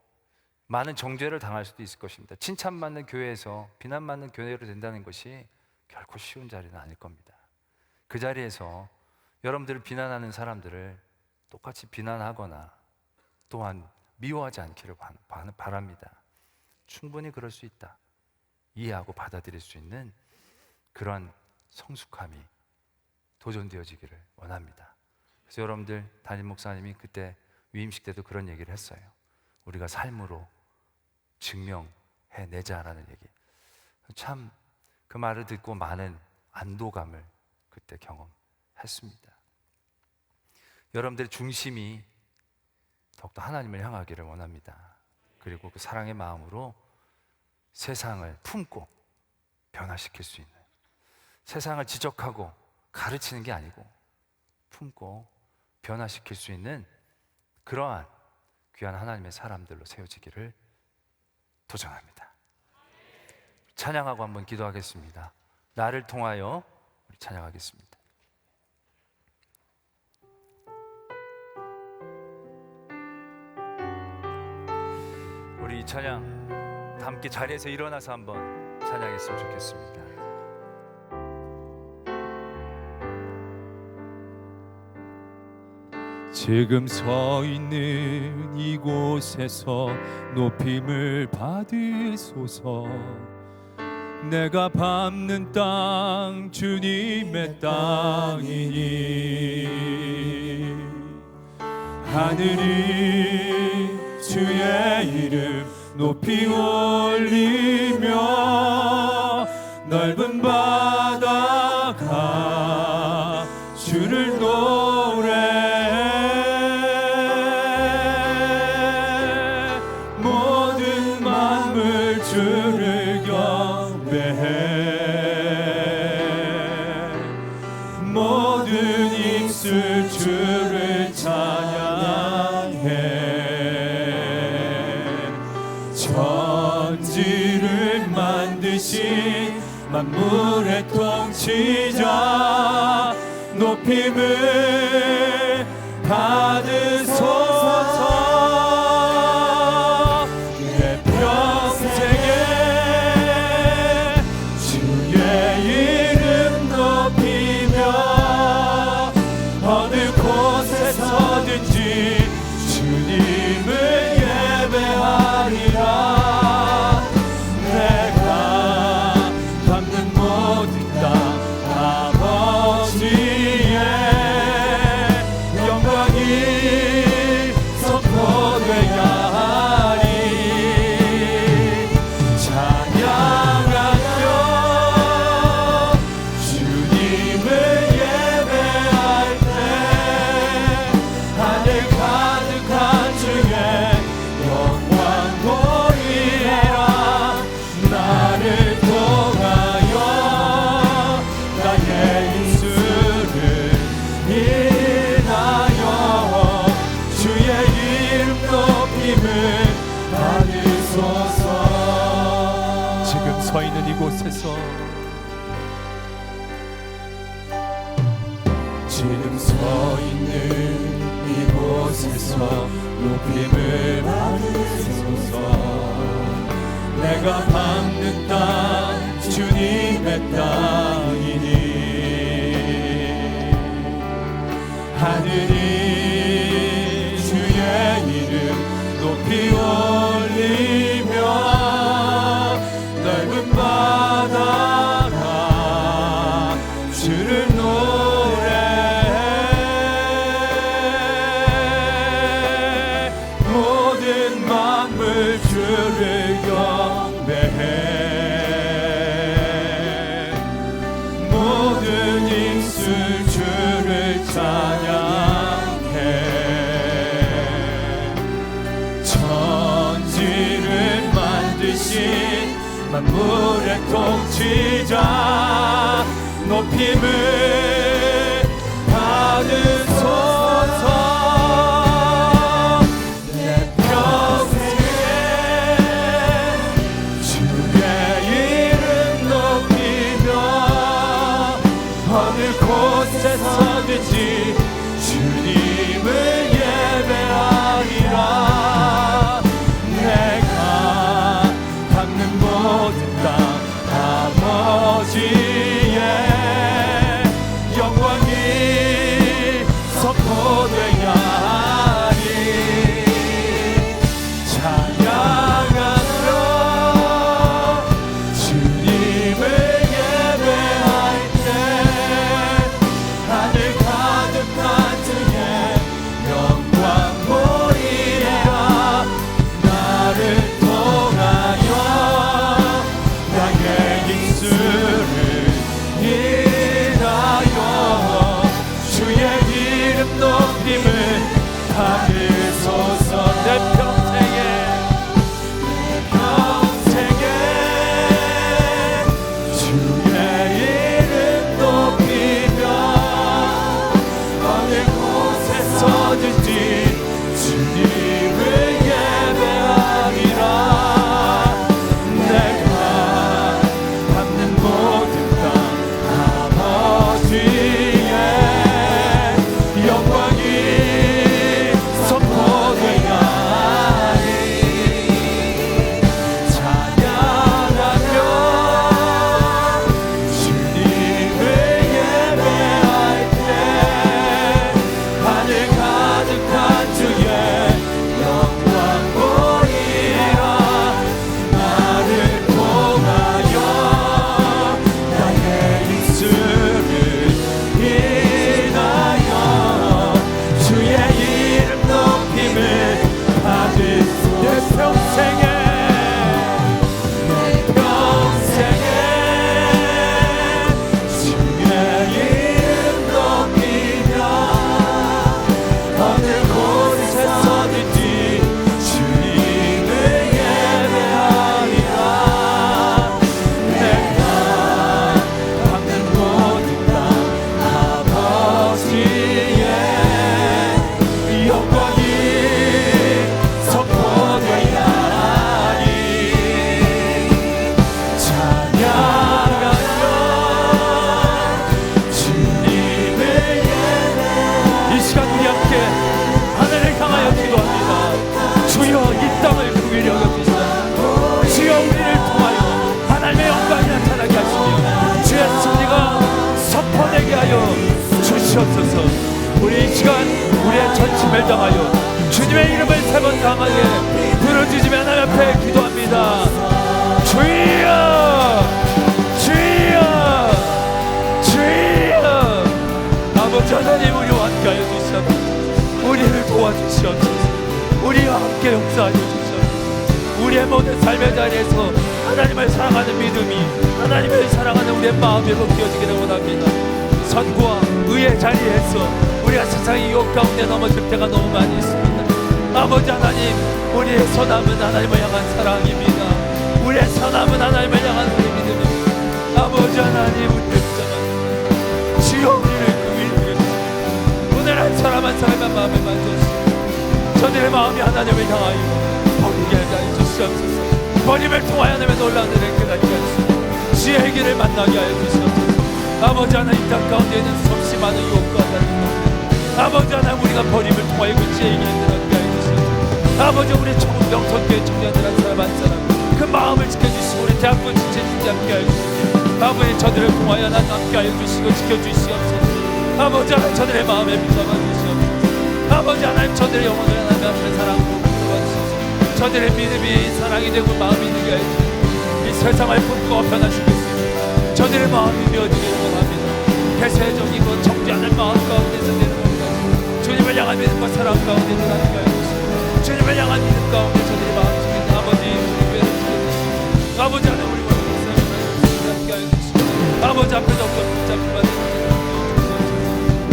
많은 정죄를 당할 수도 있을 것입니다. 칭찬받는 교회에서 비난받는 교회로 된다는 것이 결코 쉬운 자리는 아닐 겁니다. 그 자리에서 여러분들을 비난하는 사람들을 똑같이 비난하거나 또한 미워하지 않기를 바랍니다. 충분히 그럴 수 있다. 이해하고 받아들일 수 있는 그러한 성숙함이 도전되어지기를 원합니다. 그래서 여러분들, 담임 목사님이 그때 위임식 때도 그런 얘기를 했어요. 우리가 삶으로 증명해내자라는 얘기. 참 그 말을 듣고 많은 안도감을 그때 경험했습니다. 여러분들의 중심이 더욱더 하나님을 향하기를 원합니다. 그리고 그 사랑의 마음으로 세상을 품고 변화시킬 수 있는, 세상을 지적하고 가르치는 게 아니고 품고 변화시킬 수 있는 그러한 귀한 하나님의 사람들로 세워지기를 도전합니다. 찬양하고 한번 기도하겠습니다. 나를 통하여 우리 찬양하겠습니다. 우리 이 찬양 다 함께 자리에서 일어나서 한번 찬양했으면 좋겠습니다. 지금 서 있는 이곳에서 높임을 받으소서. 내가 밟는 땅 주님의 땅이니 하늘이 주의 이름 높이 올리며 넓은 바다가 주를 노래해. 모든 만물 주를 경배해. 모든 입술 주를 찬양해. 천지를 만드신 만물의 통치자 높임을 받으소서. 내 평생에 주의 이름 높이며 어느 곳에서든지 주님을 예배하리라. 내가 밟는 모든 땅 아버지의 영광이 선포되야 하리. 찬양하며 주님을 예배할 때 하늘 가득한 주의 영광 보이라. 나를 통하여 나의 입술을 인하여 주의 이름 높임을 받으소서. 지금 서 있는 이곳에서 높임을 받으소서. 내가 밟는 땅 주님의 땅이니 하늘이 주의 이름 높이 올리며 넓은 바다가 주를 노래해. 모든 만물 주를 경배해. 모든 입술 주를 찬양해. 천지를 만드신 만물의 통치자 높임을 받으소서. 내 평생에 주의 이름 높이며 어느 곳에서든지 주님을 예배하리라. 내가 밟는 모든 땅 아버지의 결정하여 주님의 이름을 세 번 강하게 부르짖으며 하나님 앞에 기도합니다. 주여, 주여, 주여. 아버지 하나님, 우리와 함께하여 주시옵소서. 우리를 도와주시옵소서. 우리와 함께 역사하여 주시옵소서. 우리의 모든 삶의 자리에서 하나님을 사랑하는 믿음이, 하나님을 사랑하는 우리의 마음이 벗겨지기를 원합니다. 선과 의의 자리에서 우리가 세상의 유혹 가운데 넘어질 때가 너무 많이 있습니다. 아버지 하나님, 우리의 선함은 하나님을 향한 사랑입니다. 우리의 선함은 하나님을 향한 우리의 믿음입니다. 아버지 하나님, 우리를 붙잡아주시고 주여 우리를 그 위로 주시고 오늘 한 사람 한 사람의 마음을 만져주시고 저들의 마음이 하나님을 향하여 버리게 하여 주시옵소서. 버림을 통하여 하나님의 놀라운 은혜를 깨닫게 하시고 지혜의 길을 만나게 하여 주시옵소서. 아버지 하나님, 땅 가운데 있는 수없이 많은 유혹과 하나님, 아버지 하나님, 우리가 버림을 통하여 그 지혜의 길을 깨닫게 하여 주시옵소서. 아버지, 우리 청운병선교회 청년들 한 사람 한 사람 그 마음을 지켜주시고 우리 대학교 지체진지 함께 하여 주시고 아버지, 저들을 통하여 하나님 함께 하여 주시고 지켜주시옵소서. 아버지 하나님, 저들의 마음에 붙잡아 주시옵소서. 아버지 하나님, 저들의 영혼을 하나님 앞에 사랑으로 붙잡아 주시옵소서. 저들의 믿음이 사랑이 되고 마음이 되게 하여 주시고 이 세상을 품고 변화시켰습니다. 저들의 마음이 되어지기를 원합니다. 대세적이고 정죄하는 마음 가운데서 내려옵니다. 주님을 향한 믿음과 사랑 가운데 들어가게 하여 주시고 주님을 향한 믿음 가운데 저들의 마음이 지키는 아버지, 우리 주시옵소서. 아버지 하나님, 우리와 함께 하여 주시고 아버지 앞에 덮고 붙잡고 받는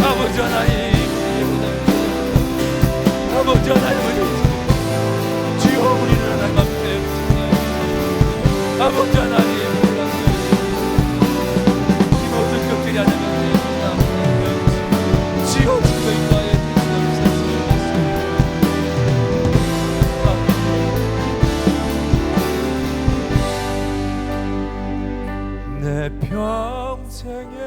아버지 하나님, 아버지 하나님, 주여 우리를 하나님 앞에 붙잡고 아버지 하나님, 이 모든 것들이 하나님 앞에 주여 주여 인도하여 주시옵소서. 내 평생에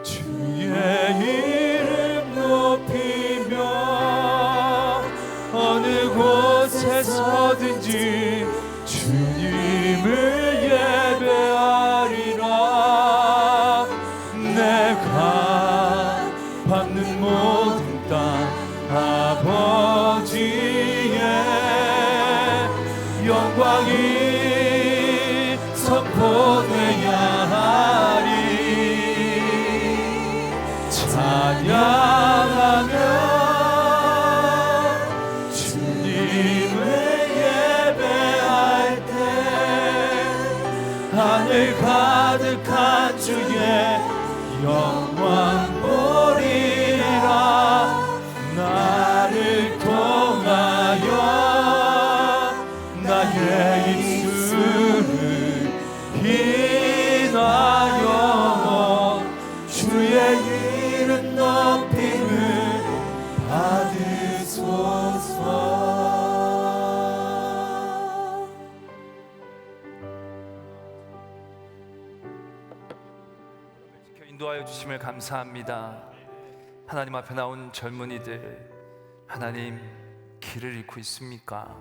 주의 이름 높이며 어느 곳에서든지 주님을 예배하리라. 내가 받는 모든 땅 아버지의 영광이 선포되야 하리. 찬양하며 주님을 예배할 때 하늘 가득한 주의 영광 보리라. 나를 통하여 나의 입술을 인하여 주의 이름 높임을 받으소서. 지켜 인도하여 주심을 감사합니다. 하나님 앞에 나온 젊은이들, 하나님 길을 잃고 있습니까?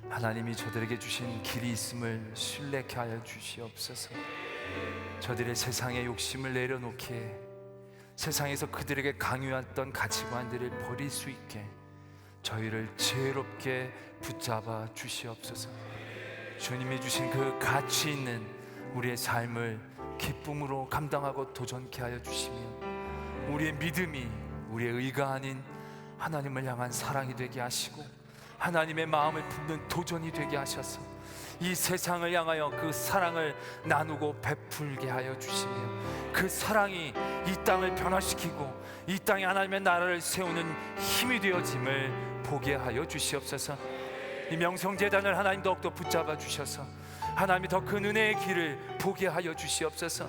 하나님이 저들에게 주신 길이 있음을 신뢰케 하여 주시옵소서. 저들의 세상의 욕심을 내려놓게, 세상에서 그들에게 강요했던 가치관들을 버릴 수 있게 저희를 지혜롭게 붙잡아 주시옵소서. 주님이 주신 그 가치 있는 우리의 삶을 기쁨으로 감당하고 도전케 하여 주시며 우리의 믿음이 우리의 의가 아닌 하나님을 향한 사랑이 되게 하시고 하나님의 마음을 품는 도전이 되게 하셔서 이 세상을 향하여 그 사랑을 나누고 베풀게 하여 주시며 그 사랑이 이 땅을 변화시키고 이 땅에 하나님의 나라를 세우는 힘이 되어짐을 보게 하여 주시옵소서. 이 명성재단을 하나님 더욱더 붙잡아 주셔서 하나님이 더 큰 은혜의 길을 보게 하여 주시옵소서.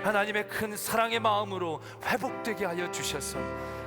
하나님의 큰 사랑의 마음으로 회복되게 하여 주셔서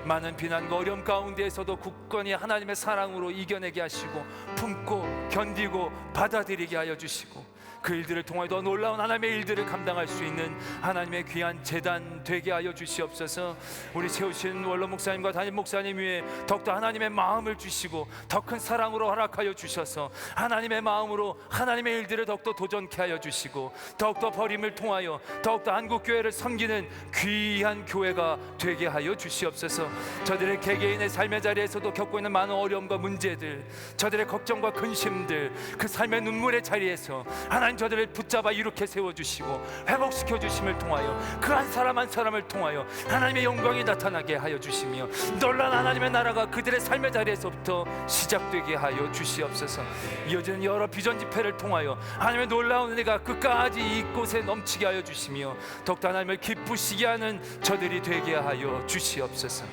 많은 비난과 어려움 가운데에서도 굳건히 하나님의 사랑으로 이겨내게 하시고 품고 견디고 받아들이게 하여 주시고 그 일들을 통하여 더 놀라운 하나님의 일들을 감당할 수 있는 하나님의 귀한 재단 되게 하여 주시옵소서. 우리 세우신 원로 목사님과 담임 목사님 위에 더욱더 하나님의 마음을 주시고 더 큰 사랑으로 허락하여 주셔서 하나님의 마음으로 하나님의 일들을 더욱더 도전케 하여 주시고 더욱더 버림을 통하여 더욱더 한국교회를 섬기는 귀한 교회가 되게 하여 주시옵소서. 저들의 개개인의 삶의 자리에서도 겪고 있는 많은 어려움과 문제들, 저들의 걱정과 근심들, 그 삶의 눈물의 자리에서 하나님 저들을 붙잡아 이렇게 세워주시고 회복시켜 주심을 통하여 그 한 사람 한 사람을 통하여 하나님의 영광이 나타나게 하여 주시며 놀라운 하나님의 나라가 그들의 삶의 자리에서부터 시작되게 하여 주시옵소서. 이어지는 여러 비전 집회를 통하여 하나님의 놀라운 은혜가 끝까지 이곳에 넘치게 하여 주시며 더욱더 하나님을 기쁘시게 하는 저들이 되게 하여 주시옵소서.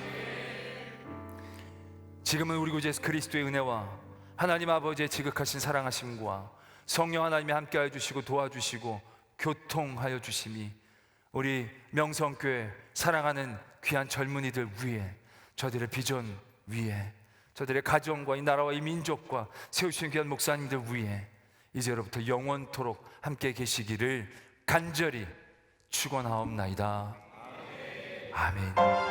지금은 우리 구주 예수 그리스도의 은혜와 하나님 아버지의 지극하신 사랑하심과 성령 하나님이 함께하여 주시고 도와주시고 교통하여 주심이 우리 명성교회 사랑하는 귀한 젊은이들 위에, 저들의 비전 위에, 저들의 가정과 이 나라와 이 민족과 세우신 귀한 목사님들 위에 이제로부터 영원토록 함께 계시기를 간절히 축원하옵나이다. 아멘.